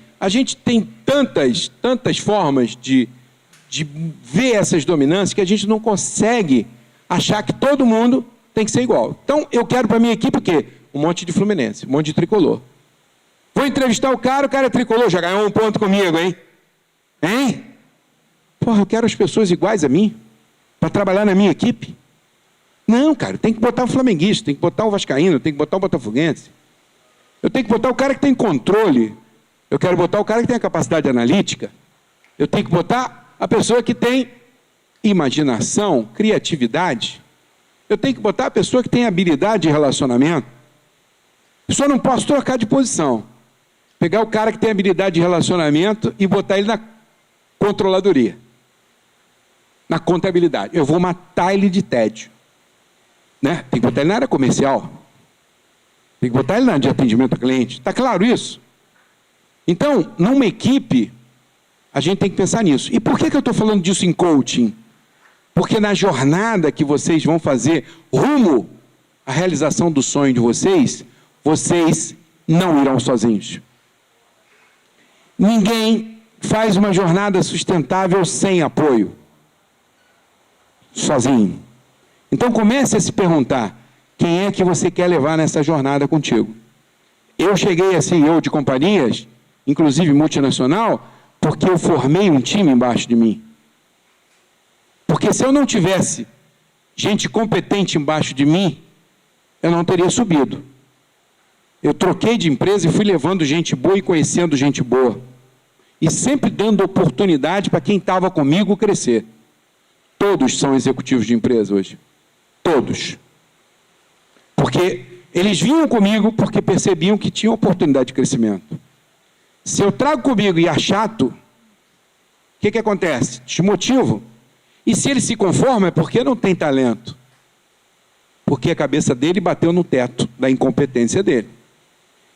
tem tantas formas de ver essas dominâncias que a gente não consegue achar que todo mundo tem que ser igual. Então, eu quero para a minha equipe o quê? Um monte de Fluminense, um monte de tricolor. Vou entrevistar o cara é tricolor, já ganhou 1 ponto comigo, hein? Hein? Porra, eu quero as pessoas iguais a mim, para trabalhar na minha equipe. Não, cara, tem que botar o flamenguista, tem que botar o vascaíno, tem que botar o botafoguense. Eu tenho que botar o cara que tem controle. Eu quero botar o cara que tem a capacidade analítica. Eu tenho que botar a pessoa que tem imaginação, criatividade. Eu tenho que botar a pessoa que tem habilidade de relacionamento. Eu só não posso trocar de posição. Pegar o cara que tem habilidade de relacionamento e botar ele na controladoria. Na contabilidade. Eu vou matar ele de tédio. Né? Tem que botar ele na área comercial. Tem que botar ele na área de atendimento ao cliente. Está claro isso? Então, numa equipe, a gente tem que pensar nisso. E por que eu estou falando disso em coaching? Porque na jornada que vocês vão fazer rumo à realização do sonho de vocês, vocês não irão sozinhos. Ninguém faz uma jornada sustentável sem apoio. Sozinho. Então comece a se perguntar, quem é que você quer levar nessa jornada contigo? Eu cheguei a CEO de companhias, inclusive multinacional, porque eu formei um time embaixo de mim. Porque se eu não tivesse gente competente embaixo de mim, eu não teria subido. Eu troquei de empresa e fui levando gente boa e conhecendo gente boa. E sempre dando oportunidade para quem estava comigo crescer. Todos são executivos de empresa hoje. Todos. Porque eles vinham comigo porque percebiam que tinha oportunidade de crescimento. Se eu trago comigo e é chato, o que acontece? Desmotivo. E se ele se conforma é porque não tem talento. Porque a cabeça dele bateu no teto da incompetência dele.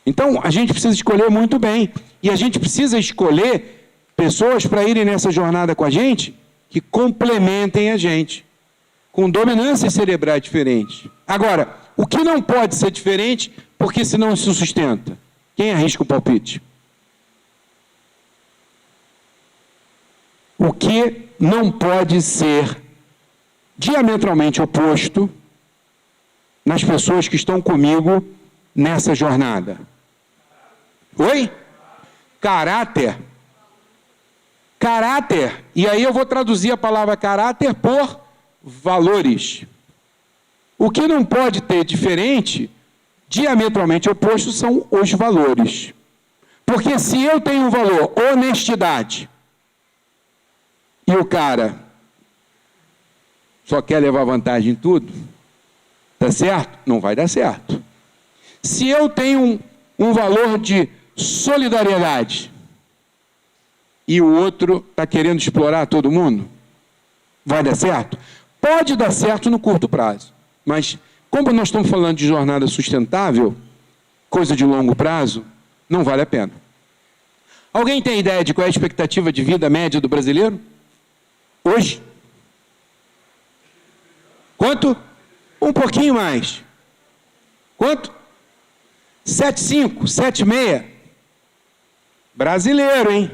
Então, a gente precisa escolher muito bem. E a gente precisa escolher pessoas para irem nessa jornada com a gente que complementem a gente, com dominâncias cerebrais diferentes. Agora, o que não pode ser diferente, porque senão se sustenta. Quem arrisca o palpite? O que não pode ser diametralmente oposto nas pessoas que estão comigo nessa jornada? Oi? Caráter. Caráter. E aí eu vou traduzir a palavra caráter por valores. O que não pode ter diferente, diametralmente oposto, são os valores. Porque se eu tenho um valor, honestidade, e o cara só quer levar vantagem em tudo, tá certo? Não vai dar certo. Se eu tenho um valor de solidariedade e o outro está querendo explorar todo mundo, vai dar certo? Pode dar certo no curto prazo, mas como nós estamos falando de jornada sustentável, coisa de longo prazo, não vale a pena. Alguém tem ideia de qual é a expectativa de vida média do brasileiro? Hoje? Quanto? Um pouquinho mais. Quanto? 7,5, 7,6. Brasileiro, hein?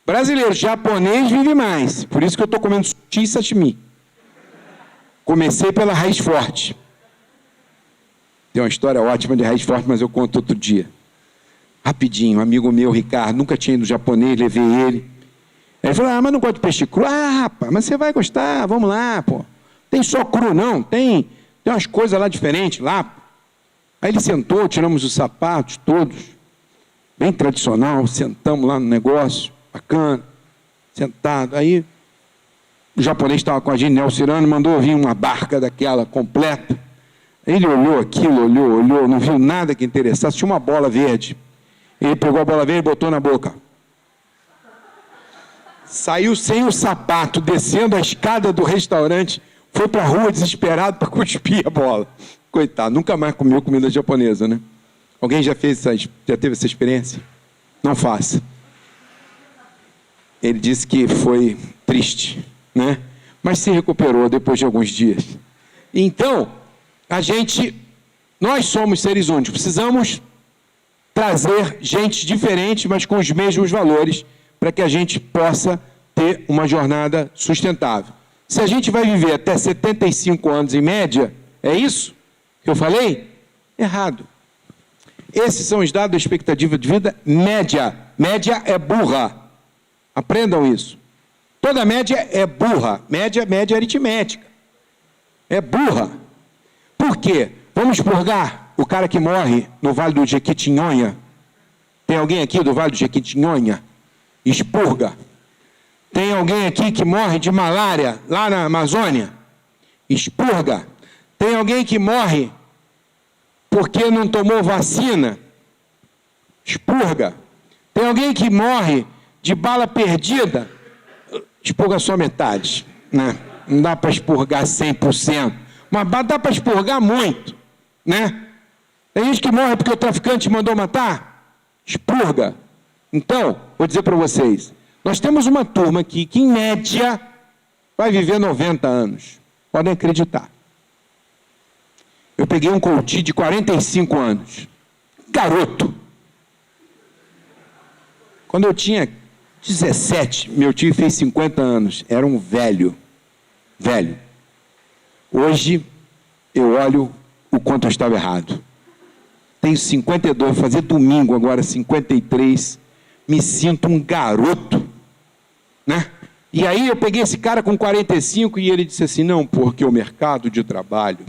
Brasileiro. Japonês vive mais. Por isso que eu estou comendo sushi e sashimi. Comecei pela raiz forte. Tem uma história ótima de raiz forte, mas eu conto outro dia. Rapidinho, um amigo meu, Ricardo, nunca tinha ido no japonês, levei ele. Ele falou, mas não gosto de peixe cru. Ah, rapaz, mas você vai gostar, vamos lá, pô. Tem só cru, não, tem umas coisas lá diferentes, lá. Aí ele sentou, tiramos os sapatos todos, bem tradicional, sentamos lá no negócio, bacana, sentado. Aí o japonês estava com a gente, Nelson Cirano, mandou vir uma barca daquela completa. Ele olhou aquilo, olhou, não viu nada que interessasse, tinha uma bola verde. Ele pegou a bola verde e botou na boca. Saiu sem o sapato, descendo a escada do restaurante, foi para a rua desesperado para cuspir a bola. Coitado, nunca mais comeu comida japonesa, né? Alguém já teve essa experiência? Não faça. Ele disse que foi triste, né? Mas se recuperou depois de alguns dias. Então, nós somos seres únicos, precisamos trazer gente diferente, mas com os mesmos valores, para que a gente possa ter uma jornada sustentável. Se a gente vai viver até 75 anos em média, é isso que eu falei? Errado. Esses são os dados da expectativa de vida média. Média é burra. Aprendam isso. Toda média é burra. Média aritmética. É burra. Por quê? Vamos expurgar o cara que morre no Vale do Jequitinhonha. Tem alguém aqui do Vale do Jequitinhonha? Expurga. Tem alguém aqui que morre de malária lá na Amazônia? Expurga. Tem alguém que morre porque não tomou vacina? Expurga. Tem alguém que morre de bala perdida? Expurga só metade, né? Não dá para expurgar 100%, mas dá para expurgar muito, né? Tem gente que morre porque o traficante mandou matar? Expurga. Então, vou dizer para vocês, nós temos uma turma aqui que, em média, vai viver 90 anos. Podem acreditar. Eu peguei um coach de 45 anos. Garoto. Quando eu tinha 17, meu tio fez 50 anos. Era um velho. Velho. Hoje, eu olho o quanto eu estava errado. Tenho 52, vou fazer domingo agora, 53. Me sinto um garoto, né? E aí eu peguei esse cara com 45 e ele disse assim, não, porque o mercado de trabalho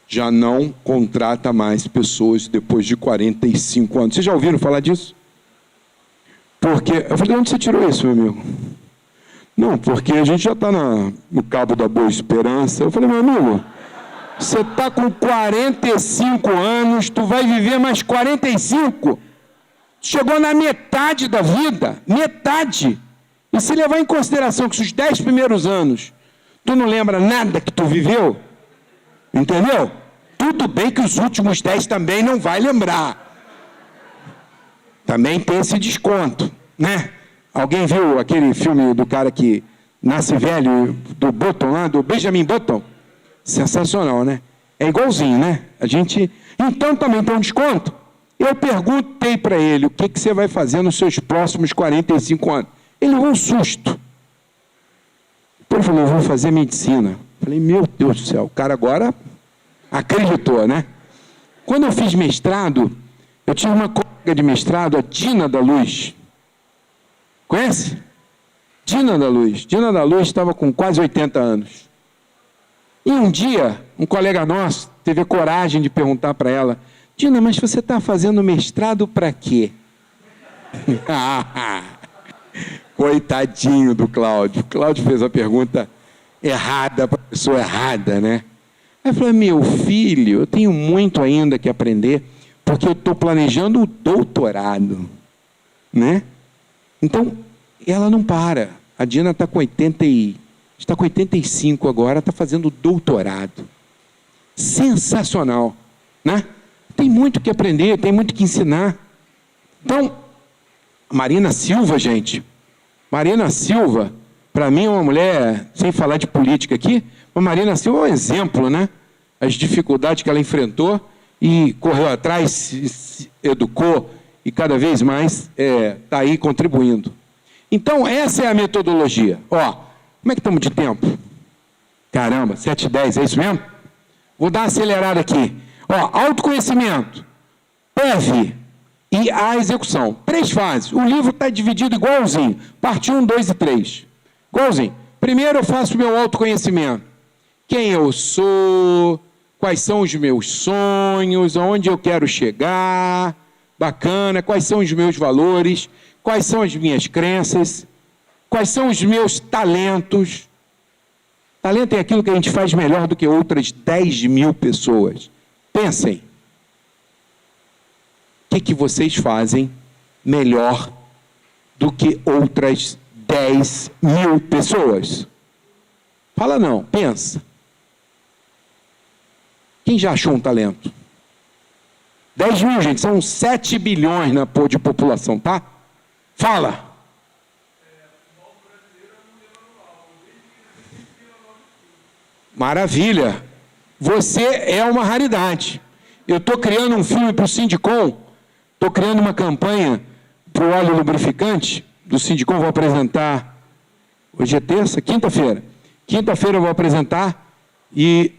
já não contrata mais pessoas depois de 45 anos. Vocês já ouviram falar disso? Porque, eu falei, de onde você tirou isso, meu amigo? Não, porque a gente já está no Cabo da Boa Esperança. Eu falei, meu amigo, você está com 45 anos, tu vai viver mais 45. Chegou na metade da vida, metade. E se levar em consideração que os 10 primeiros anos, tu não lembra nada que tu viveu, entendeu? Tudo bem que os últimos 10 também não vai lembrar. Também tem esse desconto, né? Alguém viu aquele filme do cara que nasce velho, do Button lá, do Benjamin Button? Sensacional, né? É igualzinho, né? Então também tem um desconto. Eu perguntei para ele, o que você vai fazer nos seus próximos 45 anos? Ele levou um susto. Depois falou, eu vou fazer medicina. Falei, meu Deus do céu, o cara agora acreditou, né? Quando eu fiz mestrado, eu tinha uma colega de mestrado, a Dina da Luz. Conhece? Dina da Luz. Dina da Luz estava com quase 80 anos. E um dia, um colega nosso teve a coragem de perguntar para ela, Dina, mas você está fazendo mestrado para quê? Coitadinho do Cláudio. O Cláudio fez a pergunta errada para a pessoa errada, né? Aí eu falei, meu filho, eu tenho muito ainda que aprender, porque eu estou planejando o doutorado, né? Então, ela não para. A Dina está com 85 agora, está fazendo doutorado. Sensacional, né? Tem muito que aprender, tem muito que ensinar. Então, Marina Silva, gente, Marina Silva, para mim é uma mulher, sem falar de política aqui, mas Marina Silva é um exemplo, né? As dificuldades que ela enfrentou e correu atrás, se educou e cada vez mais está aí contribuindo. Então, essa é a metodologia. Ó, como é que estamos de tempo? Caramba, 7h10, é isso mesmo? Vou dar uma acelerada aqui. Ó, autoconhecimento, PEV e a execução. 3 fases. O livro está dividido igualzinho. Parte 1, 2 e 3. Igualzinho. Primeiro eu faço o meu autoconhecimento. Quem eu sou, quais são os meus sonhos, aonde eu quero chegar, bacana, quais são os meus valores, quais são as minhas crenças, quais são os meus talentos. Talento é aquilo que a gente faz melhor do que outras 10.000 pessoas. Pensem. O que vocês fazem melhor do que outras 10.000 pessoas? Fala não, pensa. Quem já achou um talento? 10.000, gente, são 7 bilhões de população, tá? Fala. Maravilha. Você é uma raridade. Eu estou criando um filme para o Sindicom, estou criando uma campanha para o óleo lubrificante do Sindicom, vou apresentar, hoje é terça, quinta-feira. Quinta-feira eu vou apresentar e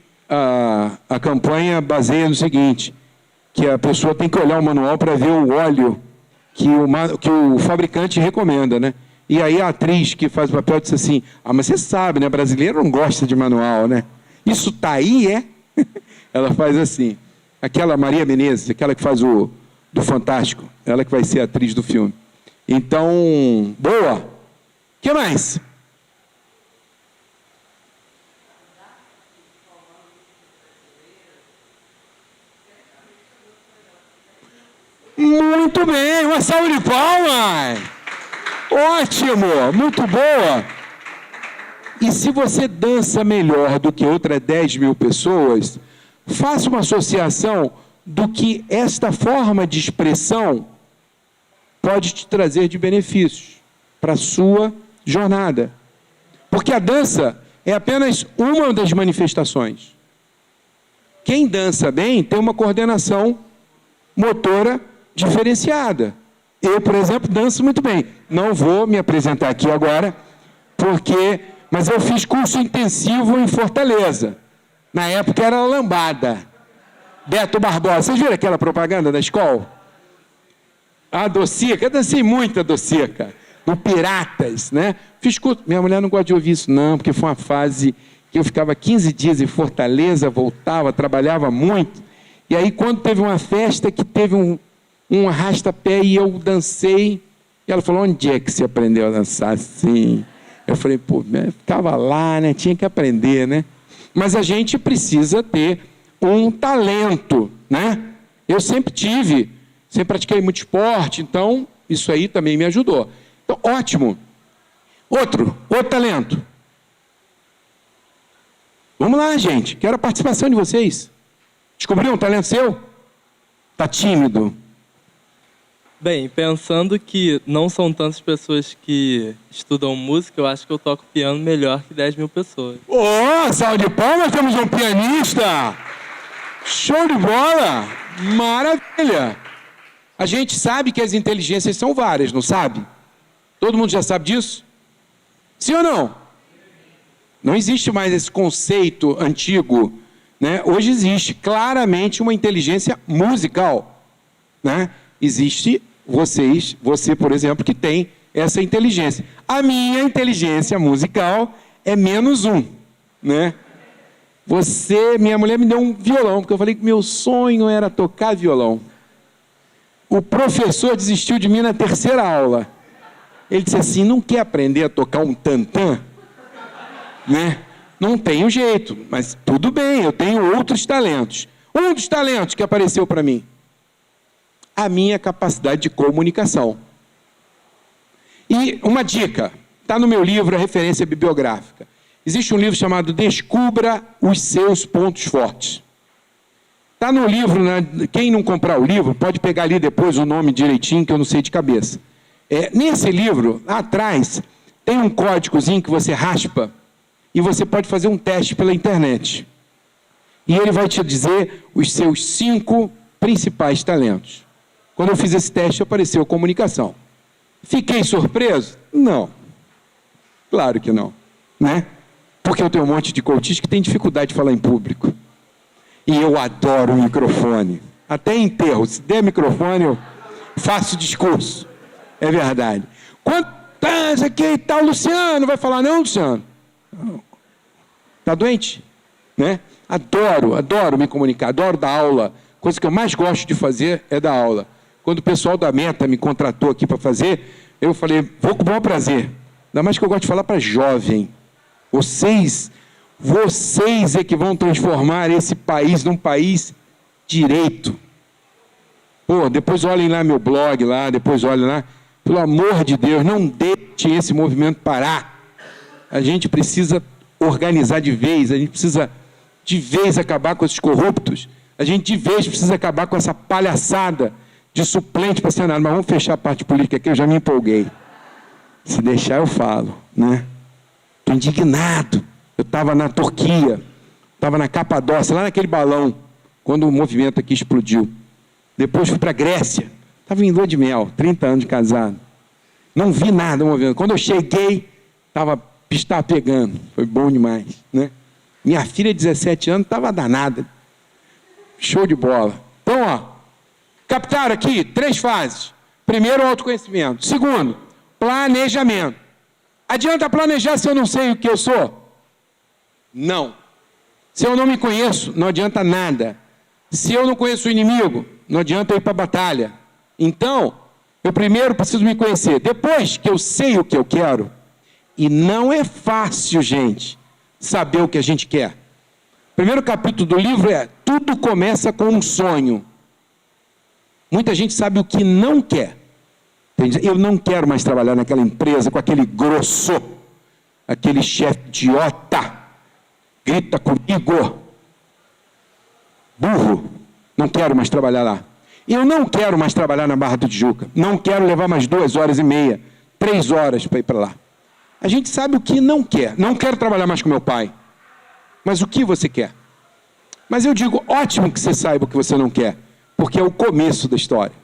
a campanha baseia no seguinte, que a pessoa tem que olhar o manual para ver o óleo que o fabricante recomenda, né? E aí a atriz que faz o papel disse assim, mas você sabe, né, brasileiro não gosta de manual, né? Isso tá aí, é? Ela faz assim, aquela Maria Menezes, aquela que faz do Fantástico, ela que vai ser a atriz do filme. Então, boa. O que mais? Muito bem, uma salva de palmas. Ótimo, muito boa. E se você dança melhor do que outras 10.000 pessoas, faça uma associação do que esta forma de expressão pode te trazer de benefícios para a sua jornada. Porque a dança é apenas uma das manifestações. Quem dança bem tem uma coordenação motora diferenciada. Eu, por exemplo, danço muito bem. Não vou me apresentar aqui agora, mas eu fiz curso intensivo em Fortaleza. Na época era lambada. Beto Barbosa. Vocês viram aquela propaganda da escola? A Docica. Eu dancei muito a Docica. No Piratas, né? Fiz curso. Minha mulher não gosta de ouvir isso, não, porque foi uma fase que eu ficava 15 dias em Fortaleza, voltava, trabalhava muito. E aí, quando teve uma festa que teve um arrasta-pé e eu dancei, e ela falou, onde é que você aprendeu a dançar assim? Eu falei, ficava lá, né? Tinha que aprender, né? Mas a gente precisa ter um talento, né? Eu sempre pratiquei muito esporte, então isso aí também me ajudou. Então, ótimo. Outro talento. Vamos lá, gente. Quero a participação de vocês. Descobriu um talento seu? Está tímido? Bem, pensando que não são tantas pessoas que estudam música, eu acho que eu toco piano melhor que 10.000 pessoas. Salve de palmas, temos um pianista! Show de bola! Maravilha! A gente sabe que as inteligências são várias, não sabe? Todo mundo já sabe disso? Sim ou não? Não existe mais esse conceito antigo, né? Hoje existe claramente uma inteligência musical, né? Existe você, por exemplo, que tem essa inteligência. A minha inteligência musical é -1, né? Minha mulher me deu um violão, porque eu falei que meu sonho era tocar violão. O professor desistiu de mim na 3ª aula. Ele disse assim, não quer aprender a tocar um tantã? Né? Não tenho jeito, mas tudo bem, eu tenho outros talentos. Um dos talentos que apareceu para mim, a minha capacidade de comunicação. E uma dica, está no meu livro, a referência bibliográfica. Existe um livro chamado Descubra os Seus Pontos Fortes. Está no livro, né? Quem não comprar o livro, pode pegar ali depois o nome direitinho, que eu não sei de cabeça. Nesse livro, lá atrás, tem um códigozinho que você raspa e você pode fazer um teste pela internet. E ele vai te dizer os seus 5 principais talentos. Quando eu fiz esse teste, apareceu comunicação. Fiquei surpreso? Não. Claro que não, né? Porque eu tenho um monte de coaches que tem dificuldade de falar em público. E eu adoro o microfone. Até em enterro, se der microfone, eu faço discurso. É verdade. Quantas aqui e tal, Luciano? Vai falar, não, Luciano? Está doente? Né? Adoro me comunicar, adoro dar aula. Coisa que eu mais gosto de fazer é dar aula. Quando o pessoal da Meta me contratou aqui para fazer, eu falei, vou com o maior prazer. Ainda mais que eu gosto de falar para jovem. Vocês é que vão transformar esse país num país direito. Pô, depois olhem lá meu blog, depois olhem lá. Pelo amor de Deus, não deixem esse movimento parar. A gente precisa organizar de vez, a gente precisa de vez acabar com esses corruptos. A gente de vez precisa acabar com essa palhaçada de suplente para Senado. Mas vamos fechar a parte política aqui, eu já me empolguei. Se deixar eu falo, né? Estou indignado. Eu estava na Turquia, estava na Capadócia, lá naquele balão, quando o movimento aqui explodiu. Depois fui para a Grécia, estava em lua de mel, 30 anos de casado. Não vi nada do movimento. Quando eu cheguei, estava pegando, foi bom demais, né? Minha filha, de 17 anos, estava danada. Show de bola. Então, captaram aqui 3 fases. Primeiro, autoconhecimento. Segundo, planejamento. Adianta planejar se eu não sei o que eu sou? Não. Se eu não me conheço, não adianta nada. Se eu não conheço o inimigo, não adianta eu ir para a batalha. Então, eu primeiro preciso me conhecer. Depois que eu sei o que eu quero, e não é fácil, gente, saber o que a gente quer. O primeiro capítulo do livro é tudo começa com um sonho. Muita gente sabe o que não quer. Eu não quero mais trabalhar naquela empresa com aquele grosso, aquele chefe idiota, grita comigo, burro, não quero mais trabalhar lá. Eu não quero mais trabalhar na Barra do Tijuca, não quero levar mais 2h30, 3 horas para ir para lá. A gente sabe o que não quer. Não quero trabalhar mais com meu pai. Mas o que você quer? Mas eu digo, ótimo que você saiba o que você não quer, porque é o começo da história.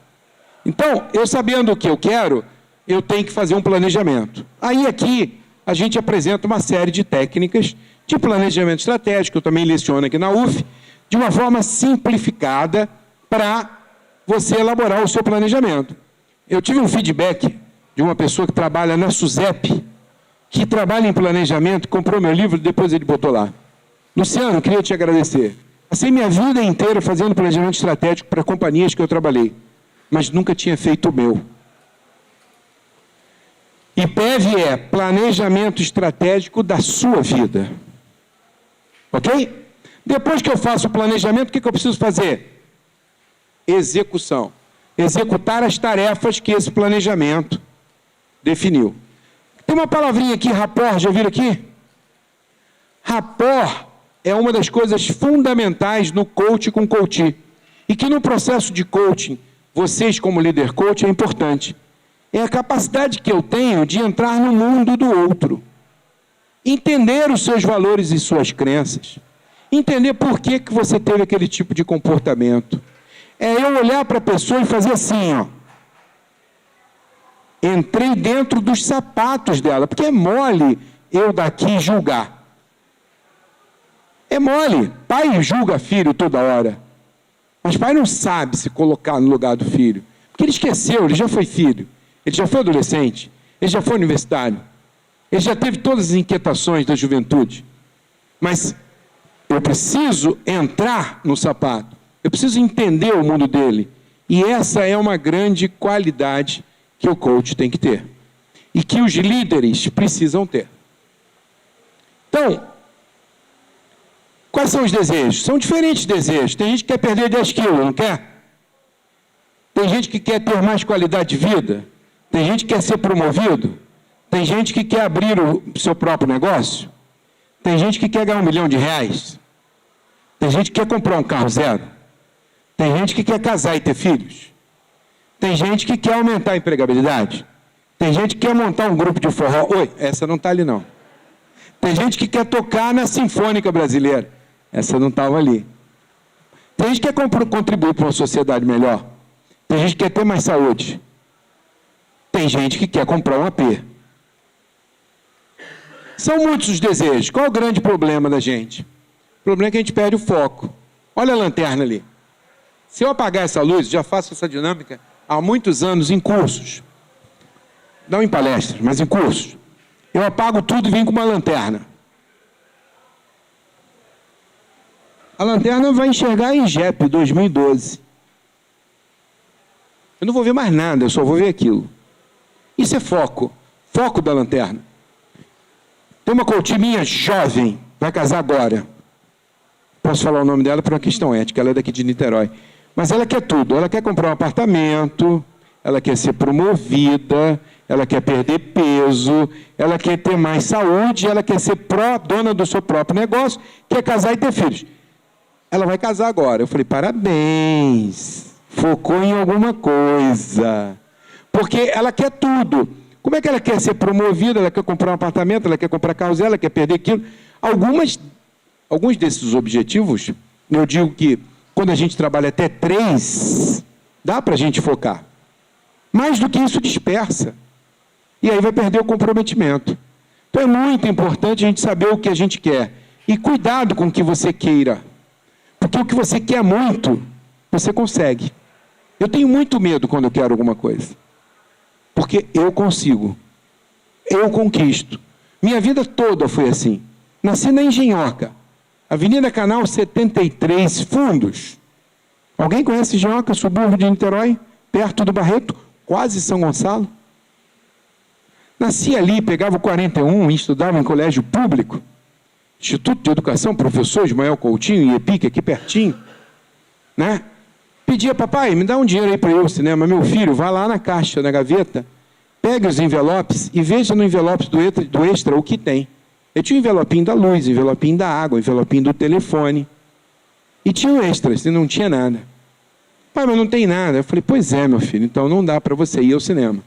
Então, eu sabendo o que eu quero, eu tenho que fazer um planejamento. Aí aqui, a gente apresenta uma série de técnicas de planejamento estratégico, eu também leciono aqui na UF, de uma forma simplificada para você elaborar o seu planejamento. Eu tive um feedback de uma pessoa que trabalha na SUSEP, que trabalha em planejamento, comprou meu livro e depois ele botou lá. Luciano, queria te agradecer. Passei minha vida inteira fazendo planejamento estratégico para companhias que eu trabalhei, mas nunca tinha feito o meu. E PEV é planejamento estratégico da sua vida. Ok? Depois que eu faço o planejamento, o que eu preciso fazer? Execução. Executar as tarefas que esse planejamento definiu. Tem uma palavrinha aqui, rapport, já ouviram aqui? Rapport é uma das coisas fundamentais no coach com coachee. E que no processo de coaching, vocês como líder coach, é importante. É a capacidade que eu tenho de entrar no mundo do outro. Entender os seus valores e suas crenças. entender por que você teve aquele tipo de comportamento. É eu olhar para a pessoa e fazer assim, ó. Entrei dentro dos sapatos dela, porque é mole eu daqui julgar. É mole. Pai julga filho toda hora. Mas pai não sabe se colocar no lugar do filho. Porque ele esqueceu, ele já foi filho. Ele já foi adolescente. Ele já foi universitário. Ele já teve todas as inquietações da juventude. Mas eu preciso entrar no sapato. Eu preciso entender o mundo dele. E essa é uma grande qualidade que o coach tem que ter. E que os líderes precisam ter. Então, quais são os desejos? São diferentes desejos. Tem gente que quer perder 10 quilos, não quer? Tem gente que quer ter mais qualidade de vida. Tem gente que quer ser promovido. Tem gente que quer abrir o seu próprio negócio. Tem gente que quer ganhar R$1 milhão. Tem gente que quer comprar um carro zero. Tem gente que quer casar e ter filhos. Tem gente que quer aumentar a empregabilidade. Tem gente que quer montar um grupo de forró. Oi, essa não está ali não. Tem gente que quer tocar na Sinfônica Brasileira. Essa não estava ali. Tem gente que quer contribuir para uma sociedade melhor. Tem gente que quer ter mais saúde. Tem gente que quer comprar um AP. São muitos os desejos. Qual é o grande problema da gente? O problema é que a gente perde o foco. Olha a lanterna ali. Se eu apagar essa luz, já faço essa dinâmica há muitos anos em cursos. Não em palestras, mas em cursos. Eu apago tudo e venho com uma lanterna. A lanterna vai enxergar em IGEP 2012. Eu não vou ver mais nada, eu só vou ver aquilo. Isso é foco. Foco da lanterna. Tem uma coach minha jovem, vai casar agora. Posso falar o nome dela por uma questão ética, ela é daqui de Niterói. Mas ela quer tudo, ela quer comprar um apartamento, ela quer ser promovida, ela quer perder peso, ela quer ter mais saúde, ela quer ser dona do seu próprio negócio, quer casar e ter filhos. Ela vai casar agora. Eu falei, parabéns, focou em alguma coisa. Porque ela quer tudo. Como é que ela quer ser promovida? Ela quer comprar um apartamento, ela quer comprar carro zero, ela quer perder aquilo. Alguns desses objetivos, eu digo que quando a gente trabalha até 3, dá para a gente focar. Mais do que isso, dispersa. E aí vai perder o comprometimento. Então é muito importante a gente saber o que a gente quer. E cuidado com o que você queira. Porque o que você quer muito, você consegue. Eu tenho muito medo quando eu quero alguma coisa. Porque eu consigo. Eu conquisto. Minha vida toda foi assim. Nasci na Engenhoca. Avenida Canal 73, Fundos. Alguém conhece Engenhoca, subúrbio de Niterói? Perto do Barreto, quase São Gonçalo. Nasci ali, pegava o 41 e estudava em colégio público. Instituto de Educação, professor Ismael Coutinho, e EPIC, aqui pertinho. Né? Pedia, papai, me dá um dinheiro aí para ir ao cinema. Meu filho, vá lá na caixa, na gaveta, pegue os envelopes e veja no envelope do extra o que tem. Eu tinha o envelopinho da luz, o envelopinho da água, o envelopinho do telefone. E tinha o extras, e não tinha nada. Pai, mas não tem nada. Eu falei, pois é, meu filho, então não dá para você ir ao cinema.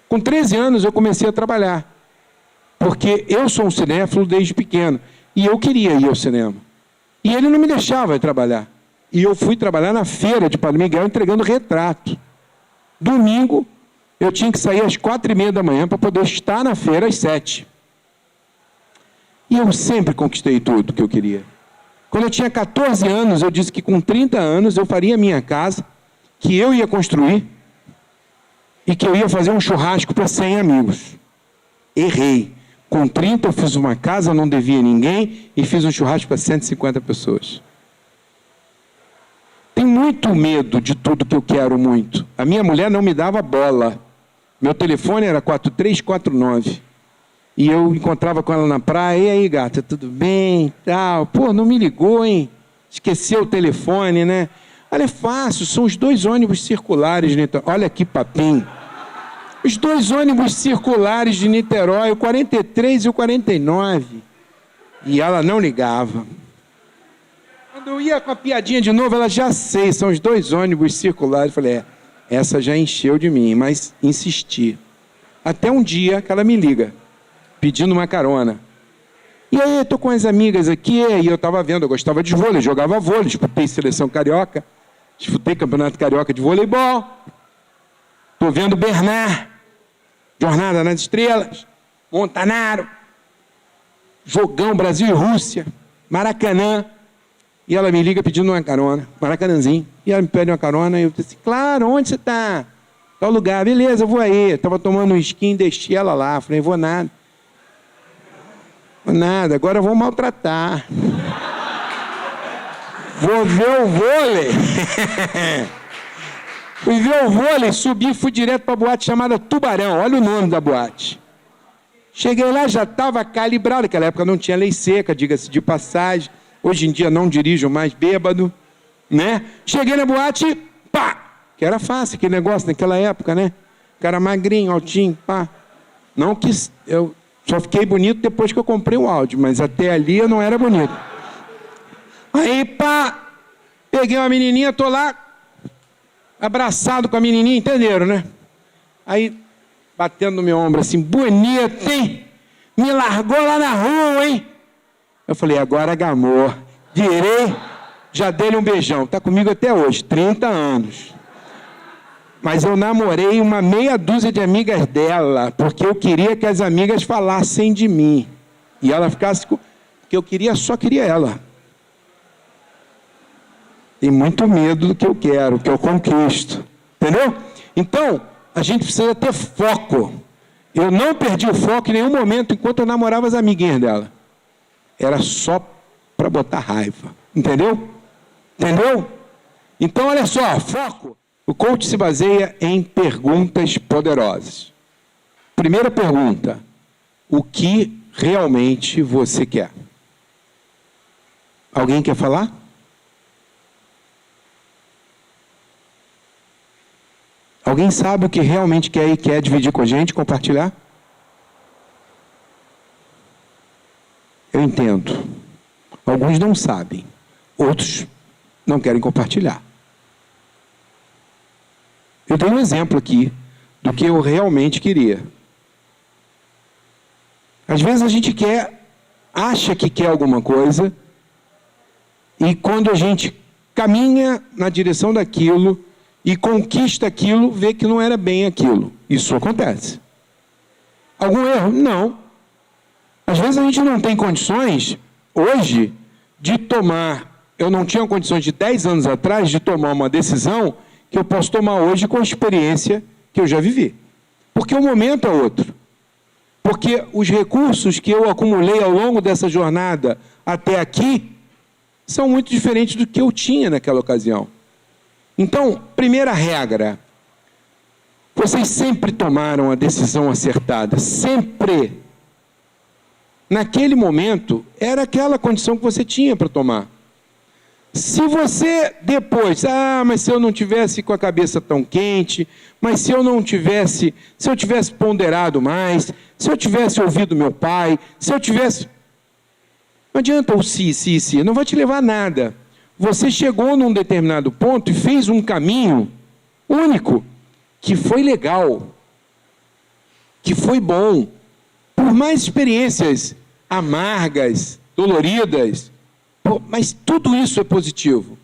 Com 13 anos eu comecei a trabalhar. Porque eu sou um cinéfilo desde pequeno. E eu queria ir ao cinema. E ele não me deixava ir trabalhar. E eu fui trabalhar na feira de Padre Miguel entregando retrato. Domingo, eu tinha que sair às 4h30 da manhã para poder estar na feira às 7h. E eu sempre conquistei tudo que eu queria. Quando eu tinha 14 anos, eu disse que com 30 anos eu faria a minha casa, que eu ia construir e que eu ia fazer um churrasco para 100 amigos. Errei. Com 30 eu fiz uma casa, não devia ninguém e fiz um churrasco para 150 pessoas. Tenho muito medo de tudo que eu quero muito. A minha mulher não me dava bola. Meu telefone era 4349. E eu encontrava com ela na praia. E aí, gata, tudo bem? Tal. Pô, não me ligou, hein? Esqueceu o telefone, né? Olha, é fácil, são os 2 ônibus circulares de Niterói. Olha que papinho. Os 2 ônibus circulares de Niterói, o 43 e o 49. E ela não ligava. Quando eu ia com a piadinha de novo, ela já sei, são os 2 ônibus circulares. Eu falei, essa já encheu de mim, mas insisti. Até um dia que ela me liga, pedindo uma carona. E aí, estou com as amigas aqui, e eu estava vendo, eu gostava de vôlei, jogava vôlei, disputei seleção carioca, disputei campeonato carioca de voleibol. Estou vendo Bernard, Jornada nas Estrelas, Montanaro, jogão Brasil e Rússia, Maracanã. E ela me liga pedindo uma carona, Maracanãzinho. E ela me pede uma carona, e eu disse, claro, onde você está? Tal lugar, beleza, eu vou aí. Estava tomando um skin, deixei ela lá, falei, vou nada. Vou nada, agora eu vou maltratar. Vou ver o vôlei. Fui ver o vôlei, subi, fui direto para a boate chamada Tubarão, olha o nome da boate. Cheguei lá, já estava calibrado, naquela época não tinha lei seca, diga-se de passagem. Hoje em dia não dirijo mais bêbado, né? Cheguei na boate, pá! Que era fácil aquele negócio naquela época, né? Cara magrinho, altinho, pá. Não que eu só fiquei bonito depois que eu comprei o áudio, mas até ali eu não era bonito. Aí, pá! Peguei uma menininha, tô lá, abraçado com a menininha, entenderam, né? Aí, batendo no meu ombro assim, bonita, hein? Me largou lá na rua, hein? Eu falei, agora gamou. Virei, já dei-lhe um beijão. Está comigo até hoje, 30 anos. Mas eu namorei uma meia dúzia de amigas dela, porque eu queria que as amigas falassem de mim. E ela ficasse com... Porque eu só queria ela. Tem muito medo do que eu quero, que eu conquisto. Entendeu? Então, a gente precisa ter foco. Eu não perdi o foco em nenhum momento enquanto eu namorava as amiguinhas dela. Era só para botar raiva. Entendeu? Entendeu? Então, olha só, foco. O coach se baseia em perguntas poderosas. Primeira pergunta. O que realmente você quer? Alguém quer falar? Alguém sabe o que realmente quer e quer dividir com a gente, compartilhar? Eu entendo. Alguns não sabem. Outros não querem compartilhar. Eu tenho um exemplo aqui do que eu realmente queria. Às vezes a gente acha que quer alguma coisa, e quando a gente caminha na direção daquilo e conquista aquilo, vê que não era bem aquilo. Isso acontece. Algum erro? Não. Às vezes a gente não tem condições, hoje, de tomar... Eu não tinha condições de 10 anos atrás de tomar uma decisão que eu posso tomar hoje com a experiência que eu já vivi. Porque o momento é outro. Porque os recursos que eu acumulei ao longo dessa jornada até aqui são muito diferentes do que eu tinha naquela ocasião. Então, primeira regra, vocês sempre tomaram a decisão acertada, sempre. Naquele momento, era aquela condição que você tinha para tomar. Se você depois, mas se eu não tivesse com a cabeça tão quente, mas se eu tivesse ponderado mais, se eu tivesse ouvido meu pai, se eu tivesse... Não adianta o se, não vai te levar a nada. Você chegou num determinado ponto e fez um caminho único, que foi legal, que foi bom. Por mais experiências amargas, doloridas, mas tudo isso é positivo.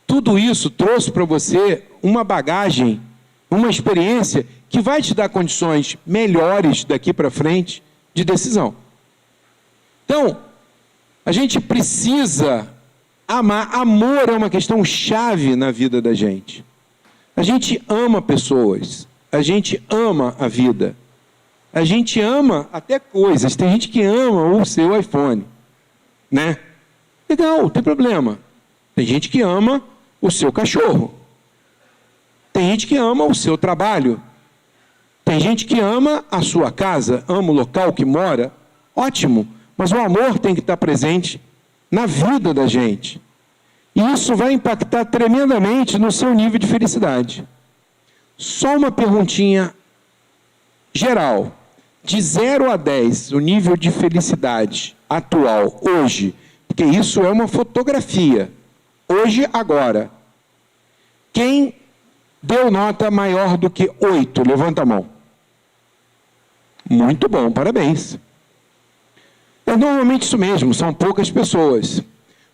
Tudo isso trouxe para você uma bagagem, uma experiência que vai te dar condições melhores daqui para frente de decisão. Então, a gente precisa amar. Amor é uma questão chave na vida da gente. A gente ama pessoas, a gente ama a vida, a gente ama até coisas. Tem gente que ama o seu iPhone, né? Legal, não tem problema. Tem gente que ama o seu cachorro. Tem gente que ama o seu trabalho. Tem gente que ama a sua casa, ama o local que mora. Ótimo, mas o amor tem que estar presente na vida da gente. E isso vai impactar tremendamente no seu nível de felicidade. Só uma perguntinha geral. De 0 a 10, o nível de felicidade atual, hoje, porque isso é uma fotografia. Hoje, agora. Quem deu nota maior do que 8? Levanta a mão. Muito bom, parabéns. É É normalmente isso mesmo, são poucas pessoas.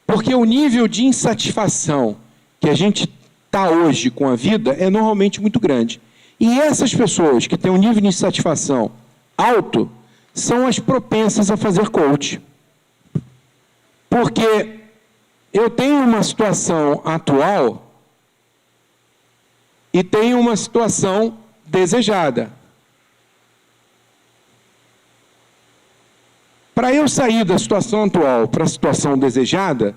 Porque o nível de insatisfação que a gente está hoje com a vida é normalmente muito grande. E essas pessoas que têm um nível de insatisfação alto são as propensas a fazer coach. Porque eu tenho uma situação atual e tenho uma situação desejada. Para eu sair da situação atual para a situação desejada,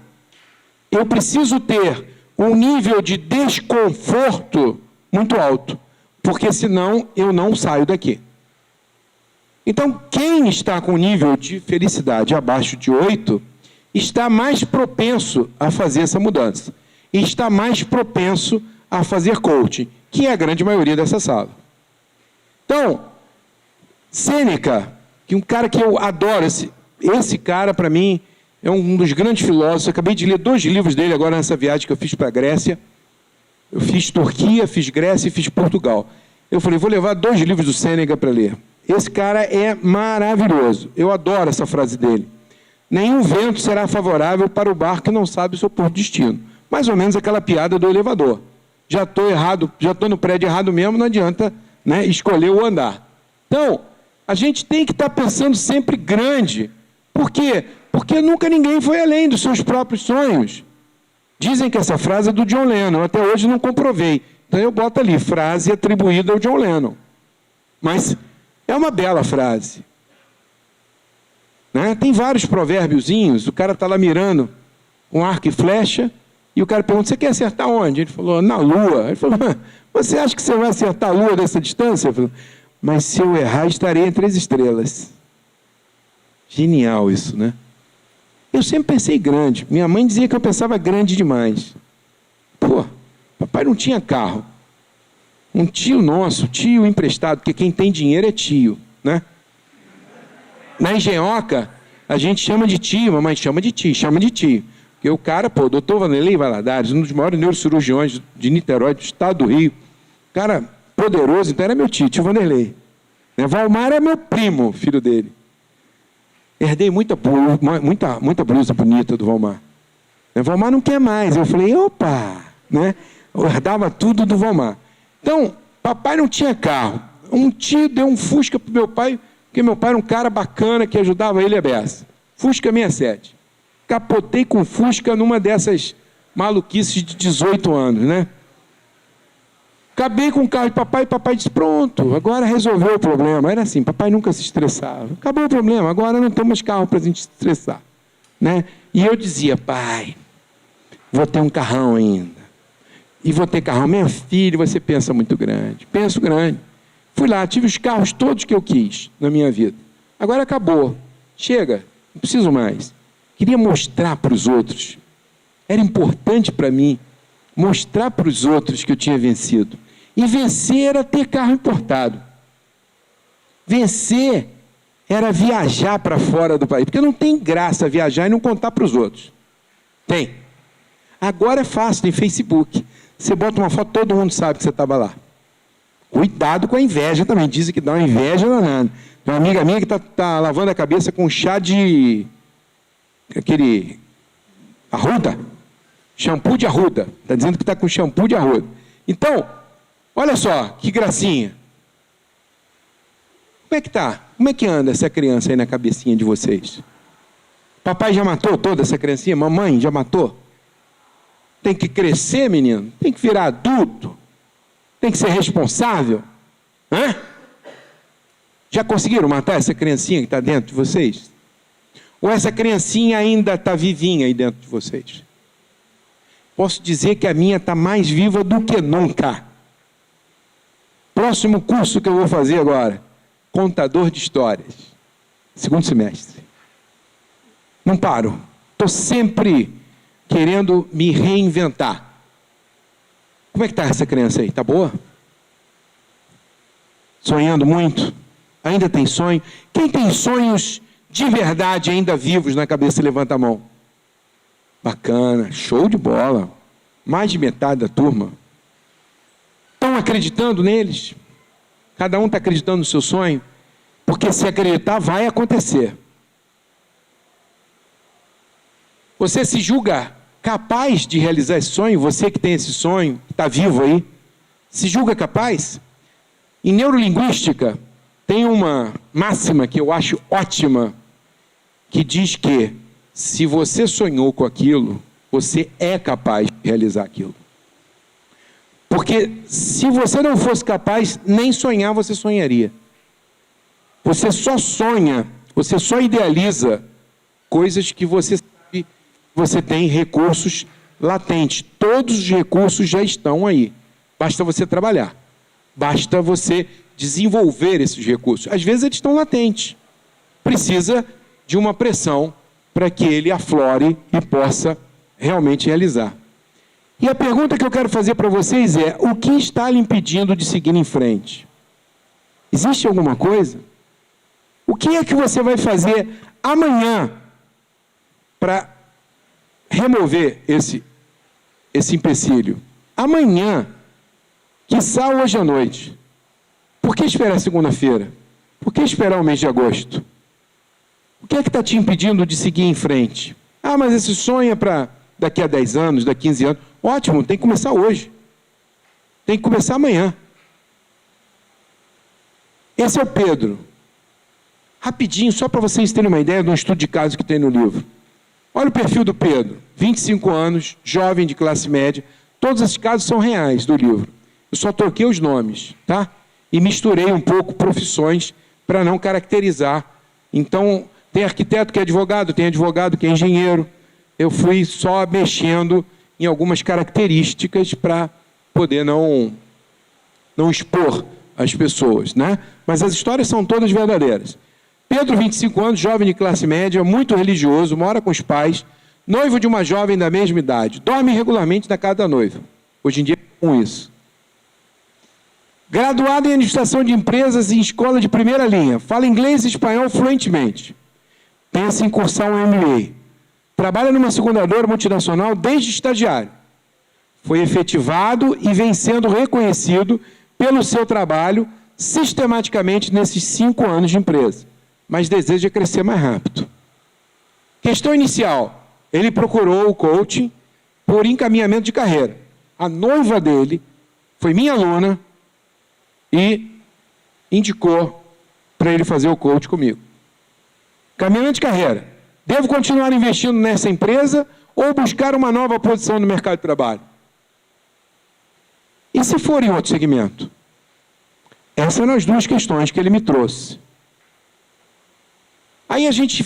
eu preciso ter um nível de desconforto muito alto, porque senão eu não saio daqui. Então, quem está com nível de felicidade abaixo de 8, está mais propenso a fazer essa mudança. E está mais propenso a fazer coaching, que é a grande maioria dessa sala. Então, Sêneca, que um cara que eu adoro, esse cara, para mim, é um dos grandes filósofos. Eu acabei de ler 2 livros dele agora nessa viagem que eu fiz para a Grécia. Eu fiz Turquia, fiz Grécia e fiz Portugal. Eu falei, vou levar 2 livros do Sêneca para ler. Esse cara é maravilhoso. Eu adoro essa frase dele. Nenhum vento será favorável para o barco que não sabe o seu próprio destino. Mais ou menos aquela piada do elevador. Já estou errado, já estou no prédio errado mesmo, não adianta, né, escolher o andar. Então, a gente tem que estar pensando sempre grande. Por quê? Porque nunca ninguém foi além dos seus próprios sonhos. Dizem que essa frase é do John Lennon, até hoje não comprovei. Então eu boto ali, frase atribuída ao John Lennon. Mas é uma bela frase. Né? Tem vários provérbiozinhos, o cara está lá mirando com arco e flecha, e o cara pergunta, você quer acertar onde? Ele falou, na lua. Ele falou, você acha que você vai acertar a lua dessa distância? Ele falou, mas se eu errar, estarei entre as estrelas. Genial isso, né? Eu sempre pensei grande. Minha mãe dizia que eu pensava grande demais. Pô, papai não tinha carro. Um tio nosso, tio emprestado, porque quem tem dinheiro é tio, né? Na Engenhoca, a gente chama de tio, mamãe chama de tio. Porque o cara, pô, o doutor Vanderlei Valadares, um dos maiores neurocirurgiões de Niterói, do estado do Rio, cara poderoso, então era meu tio Vanderlei. Valmar é meu primo, filho dele. Herdei muita blusa bonita do Valmar. Valmar não quer mais. Eu falei, opa! Né? Eu herdava tudo do Valmar. Então, papai não tinha carro. Um tio deu um Fusca para o meu pai, porque meu pai era um cara bacana que ajudava ele a beça. Fusca 67. Capotei com Fusca numa dessas maluquices de 18 anos, né? Acabei com o carro de papai e papai disse, pronto, agora resolveu o problema. Era assim, papai nunca se estressava. Acabou o problema, agora não temos carro para a gente se estressar. Né? E eu dizia, pai, vou ter um carrão ainda. E vou ter carrão. Minha filha, você pensa muito grande. Penso grande. Fui lá, tive os carros todos que eu quis na minha vida. Agora acabou. Chega, não preciso mais. Queria mostrar para os outros. Era importante para mim mostrar para os outros que eu tinha vencido. E vencer era ter carro importado. Vencer era viajar para fora do país. Porque não tem graça viajar e não contar para os outros. Tem. Agora é fácil, tem Facebook. Você bota uma foto, todo mundo sabe que você estava lá. Cuidado com a inveja também. Dizem que dá uma inveja danada. Tem uma amiga minha que está lavando a cabeça com chá de... aquele... arruda. Shampoo de arruda. Está dizendo que está com shampoo de arruda. Então, olha só, que gracinha. Como é que está? Como é que anda essa criança aí na cabecinha de vocês? Papai já matou toda essa criancinha? Mamãe já matou? Tem que crescer, menino? Tem que virar adulto? Tem que ser responsável? Hã? Já conseguiram matar essa criancinha que está dentro de vocês? Ou essa criancinha ainda está vivinha aí dentro de vocês? Posso dizer que a minha está mais viva do que nunca. Próximo curso que eu vou fazer agora, contador de histórias, 2º semestre. Não paro. Estou sempre querendo me reinventar. Como é que está essa criança aí? Está boa? Sonhando muito? Ainda tem sonho? Quem tem sonhos de verdade ainda vivos na cabeça, levanta a mão. Bacana, show de bola. Mais de metade da turma. Estão acreditando neles? Cada um está acreditando no seu sonho? Porque se acreditar, vai acontecer. Você se julga capaz de realizar esse sonho? Você que tem esse sonho, que está vivo aí, se julga capaz? Em neurolinguística, tem uma máxima que eu acho ótima, que diz que se você sonhou com aquilo, você é capaz de realizar aquilo. Porque se você não fosse capaz, nem sonhar você sonharia. Você só sonha, você só idealiza coisas que você sabe, você tem recursos latentes. Todos os recursos já estão aí. Basta você trabalhar. Basta você desenvolver esses recursos. Às vezes eles estão latentes. Precisa de uma pressão para que ele aflore e possa realmente realizar. E a pergunta que eu quero fazer para vocês é: o que está lhe impedindo de seguir em frente? Existe alguma coisa? O que é que você vai fazer amanhã para remover esse empecilho? Amanhã, quiçá hoje à noite. Por que esperar segunda-feira? Por que esperar o mês de agosto? O que é que está te impedindo de seguir em frente? Ah, mas esse sonho é para daqui a 10 anos, daqui a 15 anos. Ótimo, tem que começar hoje. Tem que começar amanhã. Esse é o Pedro. Rapidinho, só para vocês terem uma ideia de um estudo de caso que tem no livro. Olha o perfil do Pedro. 25 anos, jovem de classe média. Todos esses casos são reais do livro. Eu só troquei os nomes, tá? E misturei um pouco profissões para não caracterizar. Então, tem arquiteto que é advogado, tem advogado que é engenheiro. Eu fui só mexendo em algumas características para poder não expor as pessoas, né? Mas as histórias são todas verdadeiras. Pedro, 25 anos, jovem de classe média, muito religioso, mora com os pais, noivo de uma jovem da mesma idade, dorme regularmente na casa da noiva. Hoje em dia é com isso. Graduado em administração de empresas em escola de primeira linha, fala inglês e espanhol fluentemente. Pensa em cursar um MBA. Trabalha numa seguradora multinacional desde estagiário. Foi efetivado e vem sendo reconhecido pelo seu trabalho sistematicamente nesses 5 anos de empresa, mas deseja crescer mais rápido. Questão inicial: ele procurou o coaching por encaminhamento de carreira. A noiva dele foi minha aluna e indicou para ele fazer o coaching comigo. Caminhamento de carreira: devo continuar investindo nessa empresa ou buscar uma nova posição no mercado de trabalho? E se for em outro segmento? Essas eram as duas questões que ele me trouxe. Aí a gente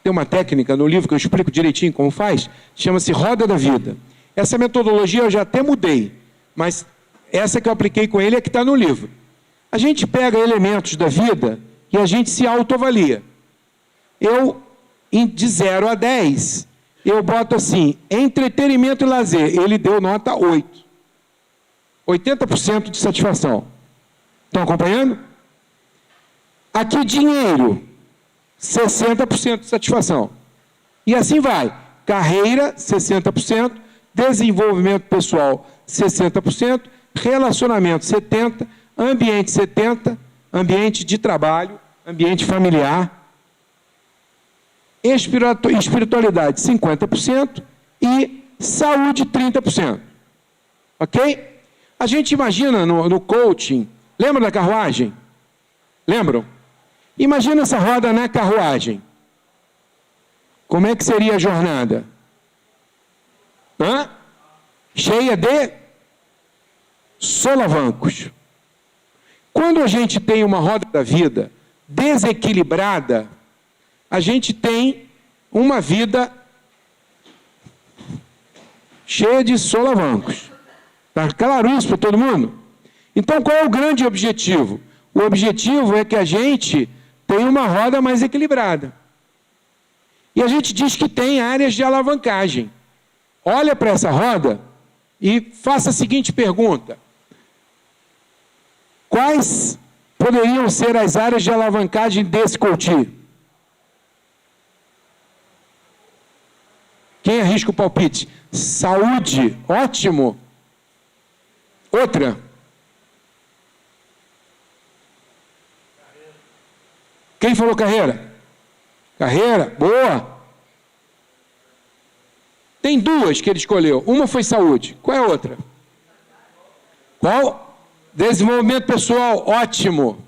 tem uma técnica no livro que eu explico direitinho como faz, chama-se Roda da Vida. Essa metodologia eu já até mudei, mas essa que eu apliquei com ele é que está no livro. A gente pega elementos da vida e a gente se autoavalia. De 0 a 10, eu boto assim: entretenimento e lazer. Ele deu nota 8. 80% de satisfação. Estão acompanhando? Aqui, dinheiro, 60% de satisfação. E assim vai. Carreira, 60%. Desenvolvimento pessoal, 60%. Relacionamento, 70%. Ambiente, 70%. Ambiente de trabalho, ambiente familiar. Espiritualidade, 50%. E saúde, 30%. Ok? A gente imagina no coaching, lembra da carruagem? Lembram? Imagina essa roda na carruagem. Como é que seria a jornada? Cheia de solavancos. Quando a gente tem uma roda da vida desequilibrada, a gente tem uma vida cheia de solavancos. Está claro isso para todo mundo? Então, qual é o grande objetivo? O objetivo é que a gente tenha uma roda mais equilibrada. E a gente diz que tem áreas de alavancagem. Olha para essa roda e faça a seguinte pergunta: quais poderiam ser as áreas de alavancagem desse coaching? Quem arrisca o palpite? Saúde, ótimo. Outra. Quem falou carreira? Carreira, boa. Tem duas que ele escolheu. Uma foi saúde. Qual é a outra? Qual? Desenvolvimento pessoal, ótimo.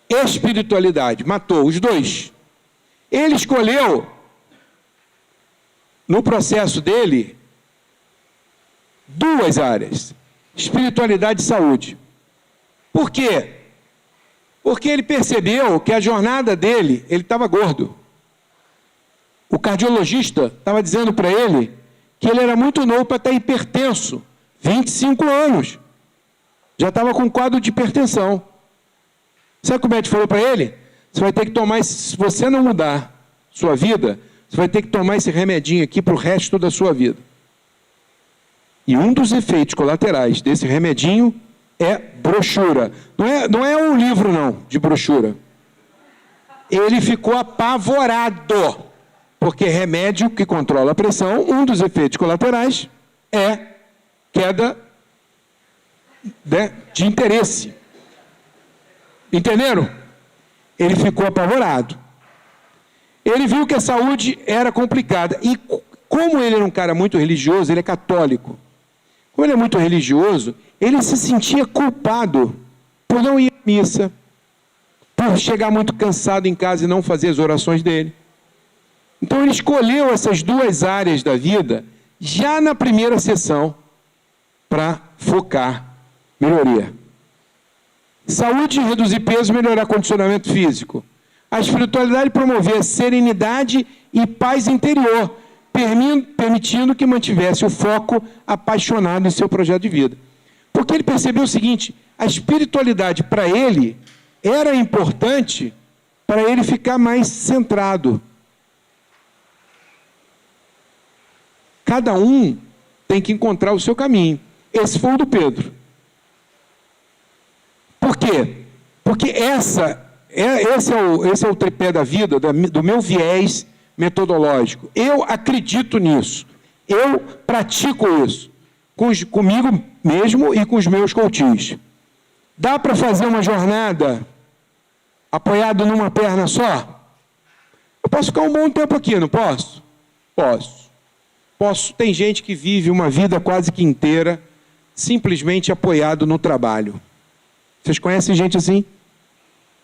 Espiritualidade, matou os dois. Ele escolheu, no processo dele, duas áreas: espiritualidade e saúde. Por quê? Porque ele percebeu que a jornada dele, ele estava gordo. O cardiologista estava dizendo para ele que ele era muito novo para estar hipertenso. 25 anos. Já estava com quadro de hipertensão. Sabe o que o médico falou para ele? Você vai ter que tomar, se você não mudar sua vida, você vai ter que tomar esse remedinho aqui para o resto da sua vida. E um dos efeitos colaterais desse remedinho é brochura. Não é um livro, não, de brochura. Ele ficou apavorado, porque remédio que controla a pressão, um dos efeitos colaterais é queda de interesse. Entenderam? Ele ficou apavorado. Ele viu que a saúde era complicada. E como ele era um cara muito religioso, ele é católico. Como ele é muito religioso, ele se sentia culpado por não ir à missa, por chegar muito cansado em casa e não fazer as orações dele. Então ele escolheu essas duas áreas da vida já na primeira sessão para focar melhoria. Saúde, reduzir peso, melhorar condicionamento físico. A espiritualidade promovia serenidade e paz interior, permitindo que mantivesse o foco apaixonado em seu projeto de vida. Porque ele percebeu o seguinte: a espiritualidade para ele era importante para ele ficar mais centrado. Cada um tem que encontrar o seu caminho. Esse foi o do Pedro. Por quê? Porque esse é o tripé da vida, do meu viés metodológico. Eu acredito nisso. Eu pratico isso. Comigo mesmo e com os meus coaches. Dá para fazer uma jornada apoiado numa perna só? Eu posso ficar um bom tempo aqui, não posso? Posso. Tem gente que vive uma vida quase que inteira simplesmente apoiado no trabalho. Vocês conhecem gente assim?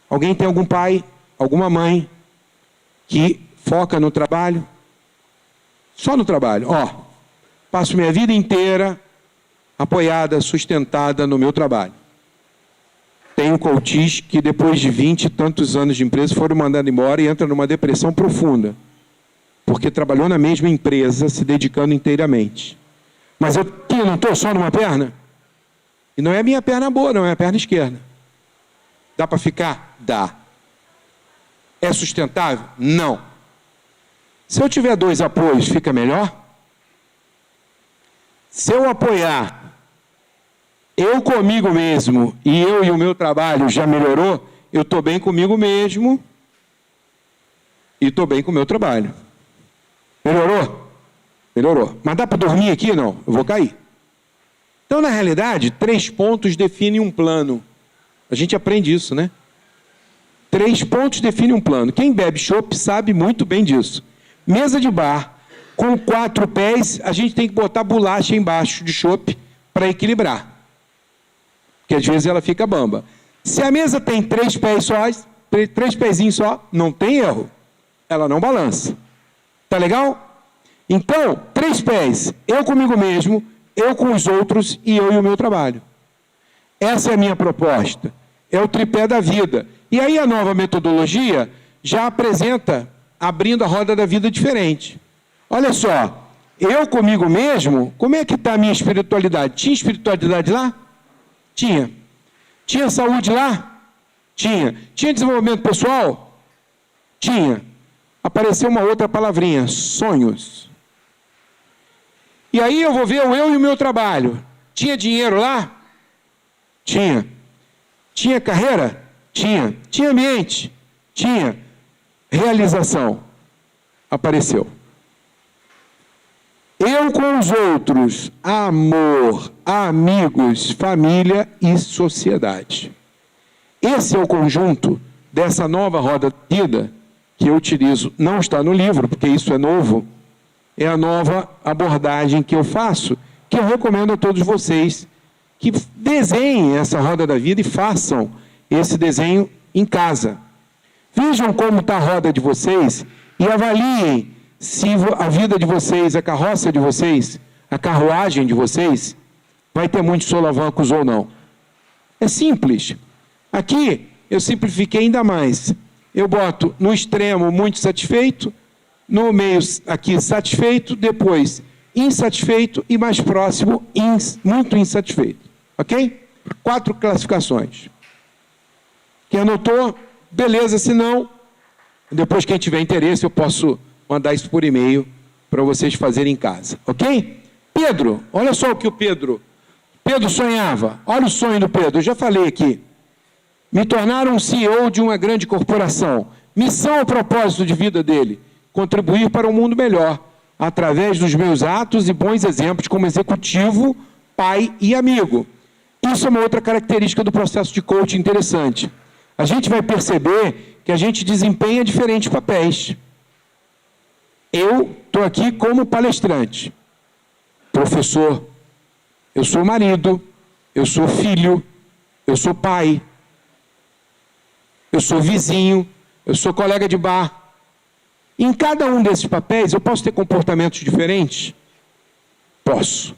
Alguém tem algum pai, alguma mãe que foca no trabalho? Só no trabalho. Passo minha vida inteira apoiada, sustentada no meu trabalho. Tenho coaches que depois de 20 e tantos anos de empresa foram mandados embora e entram numa depressão profunda, porque trabalhou na mesma empresa, se dedicando inteiramente. Mas eu não estou só numa perna? E não é a minha perna boa, não é a perna esquerda. Dá para ficar? Dá. É sustentável? Não. Se eu tiver dois apoios, fica melhor? Se eu apoiar eu comigo mesmo e eu e o meu trabalho já melhorou, eu estou bem comigo mesmo e estou bem com o meu trabalho. Melhorou? Melhorou. Mas dá para dormir aqui? Não. Eu vou cair. Então, na realidade, 3 pontos definem um plano. A gente aprende isso, né? 3 pontos definem um plano. Quem bebe chopp sabe muito bem disso. Mesa de bar, com 4 pés, a gente tem que botar bolacha embaixo de chopp para equilibrar. Porque às vezes ela fica bamba. Se a mesa tem 3 pés só, 3 pezinhos só, não tem erro. Ela não balança. Tá legal? Então, 3 pés, eu comigo mesmo, eu com os outros e eu e o meu trabalho. Essa é a minha proposta. É o tripé da vida. E aí a nova metodologia já apresenta, abrindo a roda da vida diferente. Olha só, eu comigo mesmo, como é que está a minha espiritualidade? Tinha espiritualidade lá? Tinha. Tinha saúde lá? Tinha. Tinha desenvolvimento pessoal? Tinha. Apareceu uma outra palavrinha, sonhos. E aí eu vou ver eu e o meu trabalho. Tinha dinheiro lá? Tinha. Tinha carreira? Tinha. Tinha ambiente? Tinha. Realização? Apareceu. Eu com os outros, amor, amigos, família e sociedade. Esse é o conjunto dessa nova roda da vida que eu utilizo. Não está no livro, porque isso é novo. é a nova abordagem que eu faço, que eu recomendo a todos vocês que desenhem essa roda da vida e façam esse desenho em casa. Vejam como está a roda de vocês e avaliem se a vida de vocês, a carroça de vocês, a carruagem de vocês, vai ter muitos solavancos ou não. É simples. Aqui eu simplifiquei ainda mais. Eu boto no extremo muito satisfeito, no meio aqui satisfeito, depois insatisfeito e mais próximo muito insatisfeito. Ok? 4 classificações. Quem anotou, beleza, se não, depois quem tiver interesse eu posso mandar isso por e-mail para vocês fazerem em casa. Ok? Pedro, olha só o que o Pedro sonhava. Olha o sonho do Pedro, eu já falei aqui. Me tornar um CEO de uma grande corporação. Missão ou propósito de vida dele? Contribuir para um mundo melhor, através dos meus atos e bons exemplos como executivo, pai e amigo. Isso é uma outra característica do processo de coaching interessante. A gente vai perceber que a gente desempenha diferentes papéis. Eu estou aqui como palestrante, professor, eu sou marido, eu sou filho, eu sou pai, eu sou vizinho, eu sou colega de bar. Em cada um desses papéis, eu posso ter comportamentos diferentes? Posso.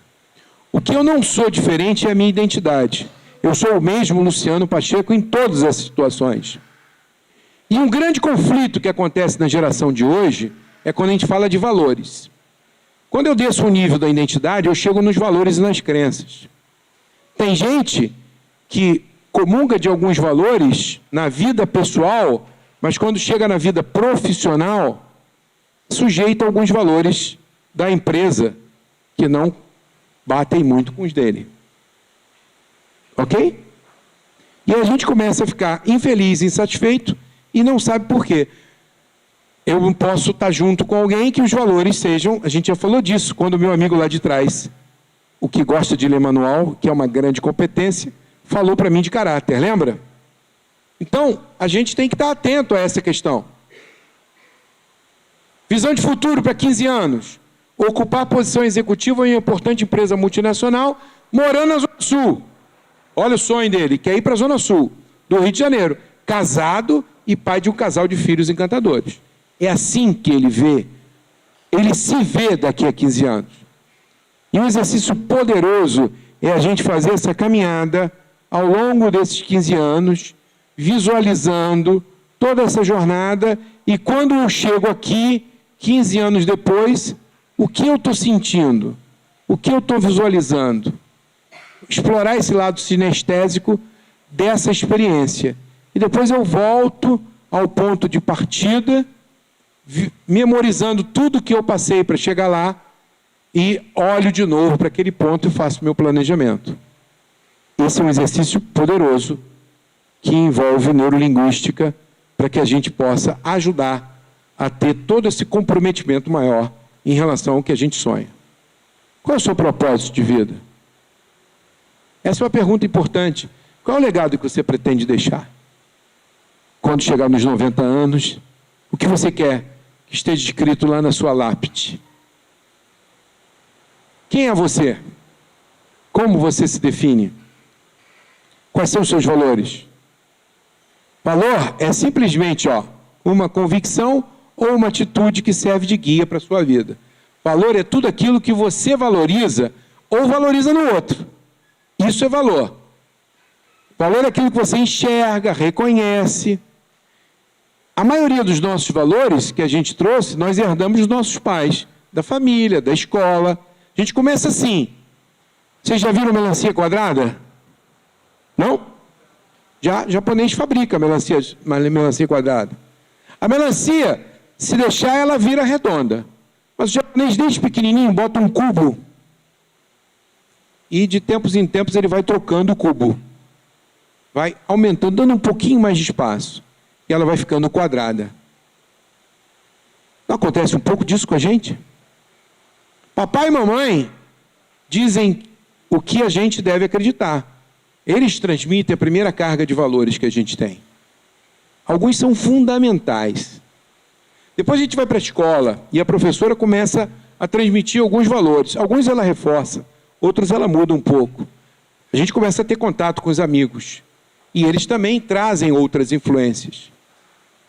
O que eu não sou diferente é a minha identidade. Eu sou o mesmo Luciano Pacheco em todas as situações. E um grande conflito que acontece na geração de hoje é quando a gente fala de valores. Quando eu desço o nível da identidade, eu chego nos valores e nas crenças. Tem gente que comunga de alguns valores na vida pessoal, mas quando chega na vida profissional, sujeita a alguns valores da empresa que não batem muito com os dele. Ok? E a gente começa a ficar infeliz, insatisfeito e não sabe por quê. Eu não posso estar junto com alguém que os valores sejam... A gente já falou disso, quando o meu amigo lá de trás, o que gosta de ler manual, que é uma grande competência, falou para mim de caráter, lembra? Então, a gente tem que estar atento a essa questão. Visão de futuro para 15 anos. Ocupar posição executiva em uma importante empresa multinacional, morando na Zona Sul. Olha o sonho dele, quer ir para a Zona Sul, do Rio de Janeiro. Casado e pai de um casal de filhos encantadores. É assim que ele vê. Ele se vê daqui a 15 anos. E um exercício poderoso é a gente fazer essa caminhada ao longo desses 15 anos, visualizando toda essa jornada, e quando eu chego aqui, 15 anos depois, o que eu estou sentindo? O que eu estou visualizando? Explorar esse lado sinestésico dessa experiência. E depois eu volto ao ponto de partida, memorizando tudo que eu passei para chegar lá, e olho de novo para aquele ponto e faço meu planejamento. Esse é um exercício poderoso que envolve neurolinguística para que a gente possa ajudar a ter todo esse comprometimento maior em relação ao que a gente sonha. Qual é o seu propósito de vida? Essa é uma pergunta importante. Qual é o legado que você pretende deixar? Quando chegar nos 90 anos, o que você quer que esteja escrito lá na sua lápide? Quem é você? Como você se define? Quais são os seus valores? Valor é simplesmente uma convicção ou uma atitude que serve de guia para a sua vida. Valor é tudo aquilo que você valoriza ou valoriza no outro. Isso é valor. Valor é aquilo que você enxerga, reconhece. A maioria dos nossos valores que a gente trouxe, nós herdamos dos nossos pais, da família, da escola. A gente começa assim. Vocês já viram melancia quadrada? Não? Já japonês fabrica melancia quadrada. A melancia, se deixar, ela vira redonda. Mas o japonês, desde pequenininho, bota um cubo. E de tempos em tempos ele vai trocando o cubo. Vai aumentando, dando um pouquinho mais de espaço. E ela vai ficando quadrada. Não acontece um pouco disso com a gente? Papai e mamãe dizem o que a gente deve acreditar. Eles transmitem a primeira carga de valores que a gente tem. Alguns são fundamentais. Depois a gente vai para a escola e a professora começa a transmitir alguns valores. Alguns ela reforça, outros ela muda um pouco. A gente começa a ter contato com os amigos. E eles também trazem outras influências.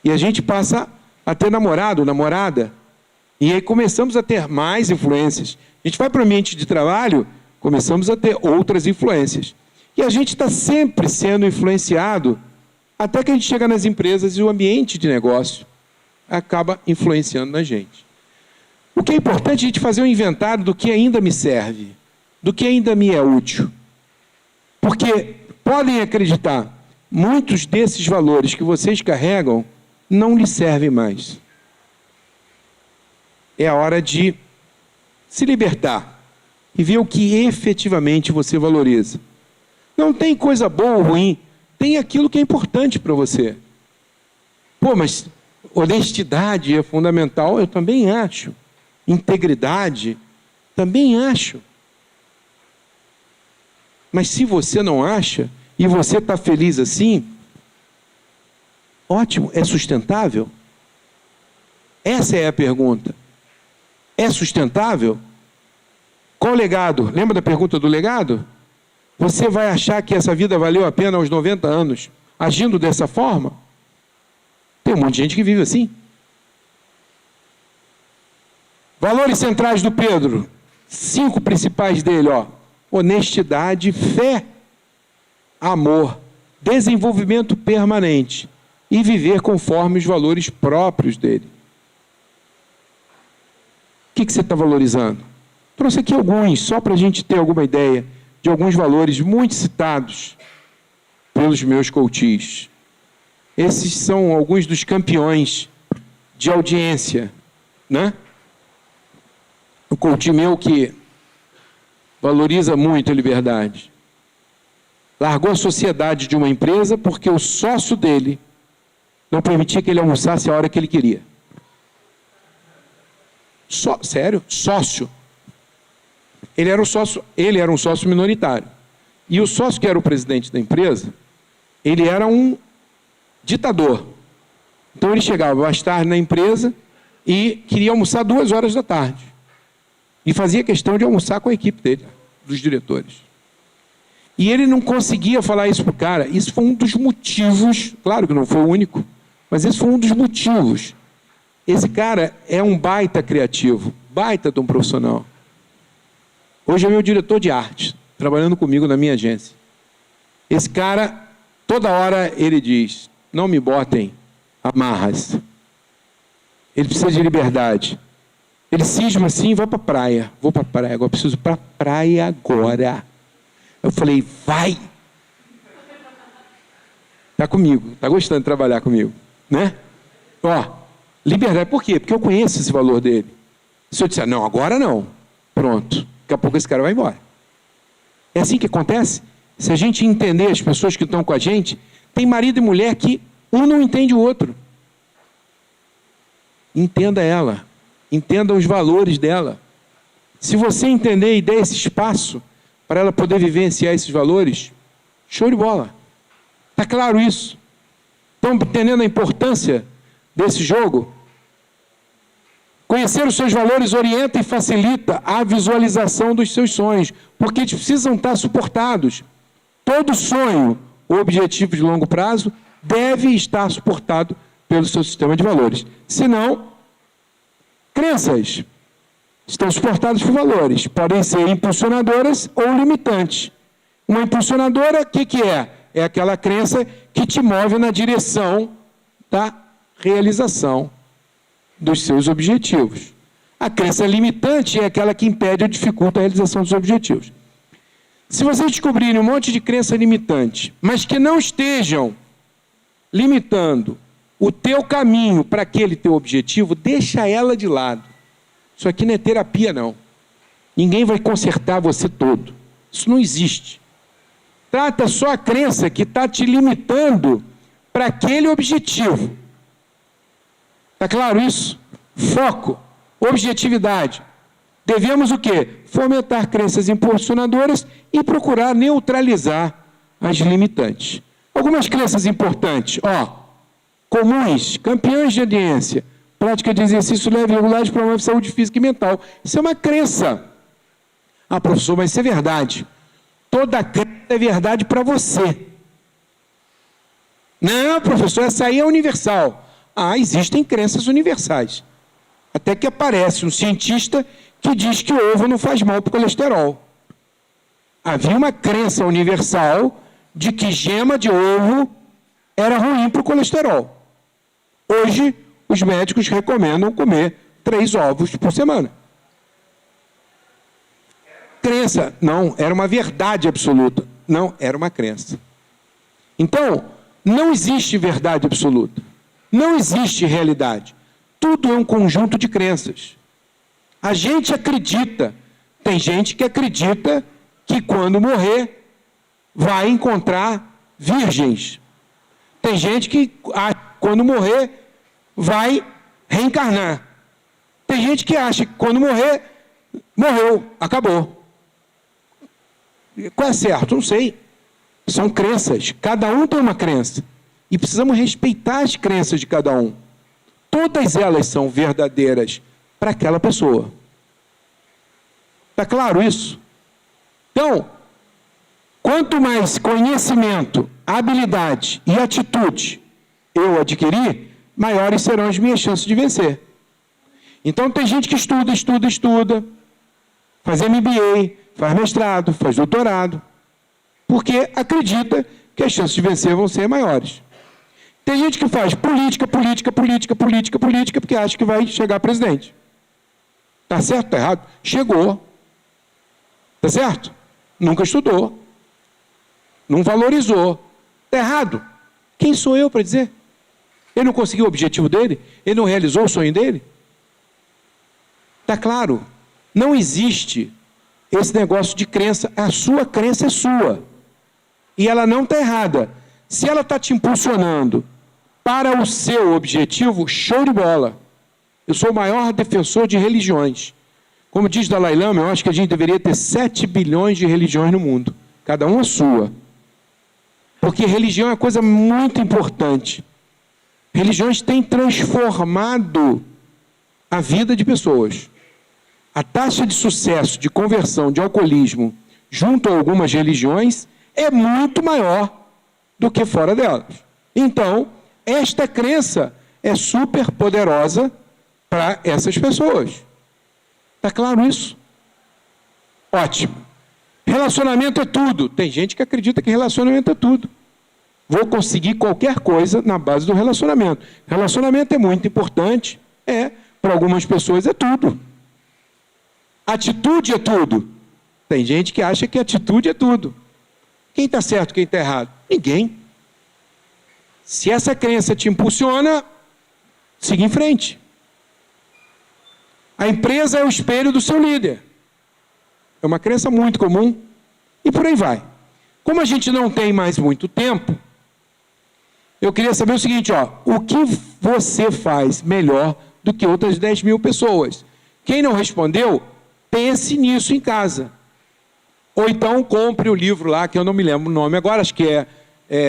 E a gente passa a ter namorado, namorada. E aí começamos a ter mais influências. A gente vai para o ambiente de trabalho, começamos a ter outras influências. E a gente está sempre sendo influenciado, até que a gente chega nas empresas e o ambiente de negócio acaba influenciando na gente. O que é importante é a gente fazer um inventário do que ainda me serve, do que ainda me é útil. Porque, podem acreditar, muitos desses valores que vocês carregam não lhes servem mais. É a hora de se libertar e ver o que efetivamente você valoriza. Não tem coisa boa ou ruim, tem aquilo que é importante para você. Pô, mas honestidade é fundamental, eu também acho. Integridade, também acho. Mas se você não acha, e você está feliz assim, ótimo, é sustentável? Essa é a pergunta. É sustentável? Qual o legado? Lembra da pergunta do legado? Você vai achar que essa vida valeu a pena aos 90 anos, agindo dessa forma? Tem um monte de gente que vive assim. Valores centrais do Pedro. 5 principais dele, ó. Honestidade, fé, amor, desenvolvimento permanente e viver conforme os valores próprios dele. O que você está valorizando? Trouxe aqui alguns, só para a gente ter alguma ideia de alguns valores muito citados pelos meus coaches. Esses são alguns dos campeões de audiência, né? O coach meu que valoriza muito a liberdade. Largou a sociedade de uma empresa porque o sócio dele não permitia que ele almoçasse a hora que ele queria. Sério? Sócio. Ele era um sócio minoritário. E o sócio que era o presidente da empresa, ele era um ditador. Então ele chegava mais tarde na empresa e queria almoçar 2 horas da tarde. E fazia questão de almoçar com a equipe dele, dos diretores. E ele não conseguia falar isso para o cara. Isso foi um dos motivos, claro que não foi o único, mas esse foi um dos motivos. Esse cara é um baita criativo, baita de um profissional. Hoje é meu diretor de arte, trabalhando comigo na minha agência. Esse cara, toda hora ele diz, não me botem amarras. Ele precisa de liberdade. Ele cisma assim, vai para a praia. Vou para a praia, agora preciso ir para a praia agora. Eu falei, vai. Está comigo, está gostando de trabalhar comigo, né? Ó, liberdade, por quê? Porque eu conheço esse valor dele. Se eu disser, não, agora não, pronto. Daqui a pouco esse cara vai embora. É assim que acontece. Se a gente entender as pessoas que estão com a gente, tem marido e mulher que um não entende o outro. Entenda ela. Entenda os valores dela. Se você entender e der esse espaço para ela poder vivenciar esses valores, show de bola. Está claro isso? Estão entendendo a importância desse jogo? Conhecer os seus valores orienta e facilita a visualização dos seus sonhos, porque eles precisam estar suportados. Todo sonho ou objetivo de longo prazo deve estar suportado pelo seu sistema de valores. Senão, crenças estão suportadas por valores. Podem ser impulsionadoras ou limitantes. Uma impulsionadora, o que é? É aquela crença que te move na direção da realização dos seus objetivos. A crença limitante é aquela que impede ou dificulta a realização dos objetivos. Se vocês descobrirem um monte de crença limitante, mas que não estejam limitando o teu caminho para aquele teu objetivo, deixa ela de lado. Isso aqui não é terapia, não. Ninguém vai consertar você todo. Isso não existe. Trata só a crença que está te limitando para aquele objetivo. Está claro isso? Foco, objetividade. Devemos o quê? Fomentar crenças impulsionadoras e procurar neutralizar as limitantes. Algumas crenças importantes, comuns, campeões de audiência. prática de exercício leve e regular promove saúde física e mental. Isso é uma crença. Ah, professor, mas isso é verdade. Toda crença é verdade para você. Não, professor, essa aí é universal. Ah, existem crenças universais. Até que aparece um cientista que diz que o ovo não faz mal para o colesterol. Havia uma crença universal de que gema de ovo era ruim para o colesterol. Hoje, os médicos recomendam comer 3 ovos por semana. Crença, não, era uma verdade absoluta. Não, era uma crença. Então, não existe verdade absoluta. Não existe realidade. Tudo é um conjunto de crenças. A gente acredita. Tem gente que acredita que quando morrer vai encontrar virgens. Tem gente que quando morrer vai reencarnar. Tem gente que acha que quando morrer, morreu, acabou. Qual é certo? Não sei. São crenças. Cada um tem uma crença. E precisamos respeitar as crenças de cada um. Todas elas são verdadeiras para aquela pessoa. Está claro isso? Então, quanto mais conhecimento, habilidade e atitude eu adquirir, maiores serão as minhas chances de vencer. Então, tem gente que estuda, faz MBA, faz mestrado, faz doutorado, porque acredita que as chances de vencer vão ser maiores. Tem gente que faz política, porque acha que vai chegar a presidente. Está certo? Está errado? Chegou. Está certo? Nunca estudou. Não valorizou. Está errado. Quem sou eu para dizer? Ele não conseguiu o objetivo dele? Ele não realizou o sonho dele? Está claro? Não existe esse negócio de crença. A sua crença é sua. E ela não está errada. Se ela está te impulsionando para o seu objetivo, show de bola. Eu sou o maior defensor de religiões. Como diz Dalai Lama, eu acho que a gente deveria ter 7 bilhões de religiões no mundo. Cada uma sua. Porque religião é uma coisa muito importante. Religiões têm transformado a vida de pessoas. A taxa de sucesso de conversão de alcoolismo junto a algumas religiões é muito maior do que fora delas. Então, esta crença é super poderosa para essas pessoas. Está claro isso? Ótimo. Relacionamento é tudo. Tem gente que acredita que relacionamento é tudo. Vou conseguir qualquer coisa na base do relacionamento. Relacionamento é muito importante. Para algumas pessoas é tudo. Atitude é tudo. Tem gente que acha que atitude é tudo. Quem está certo, quem está errado? Ninguém. Se essa crença te impulsiona, siga em frente. A empresa é o espelho do seu líder. É uma crença muito comum. E por aí vai. Como a gente não tem mais muito tempo, eu queria saber o seguinte, o que você faz melhor do que outras 10 mil pessoas? Quem não respondeu, pense nisso em casa. Ou então compre o livro lá, que eu não me lembro o nome agora, acho que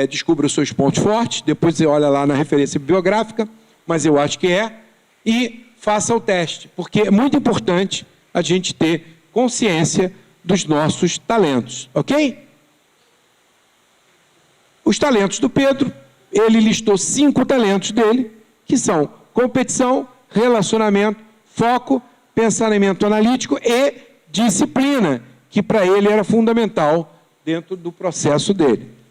Descubra os Seus Pontos Fortes, depois você olha lá na referência bibliográfica, mas eu acho que e faça o teste, porque é muito importante a gente ter consciência dos nossos talentos, ok? Os talentos do Pedro, ele listou 5 talentos dele, que são competição, relacionamento, foco, pensamento analítico e disciplina, que para ele era fundamental dentro do processo dele.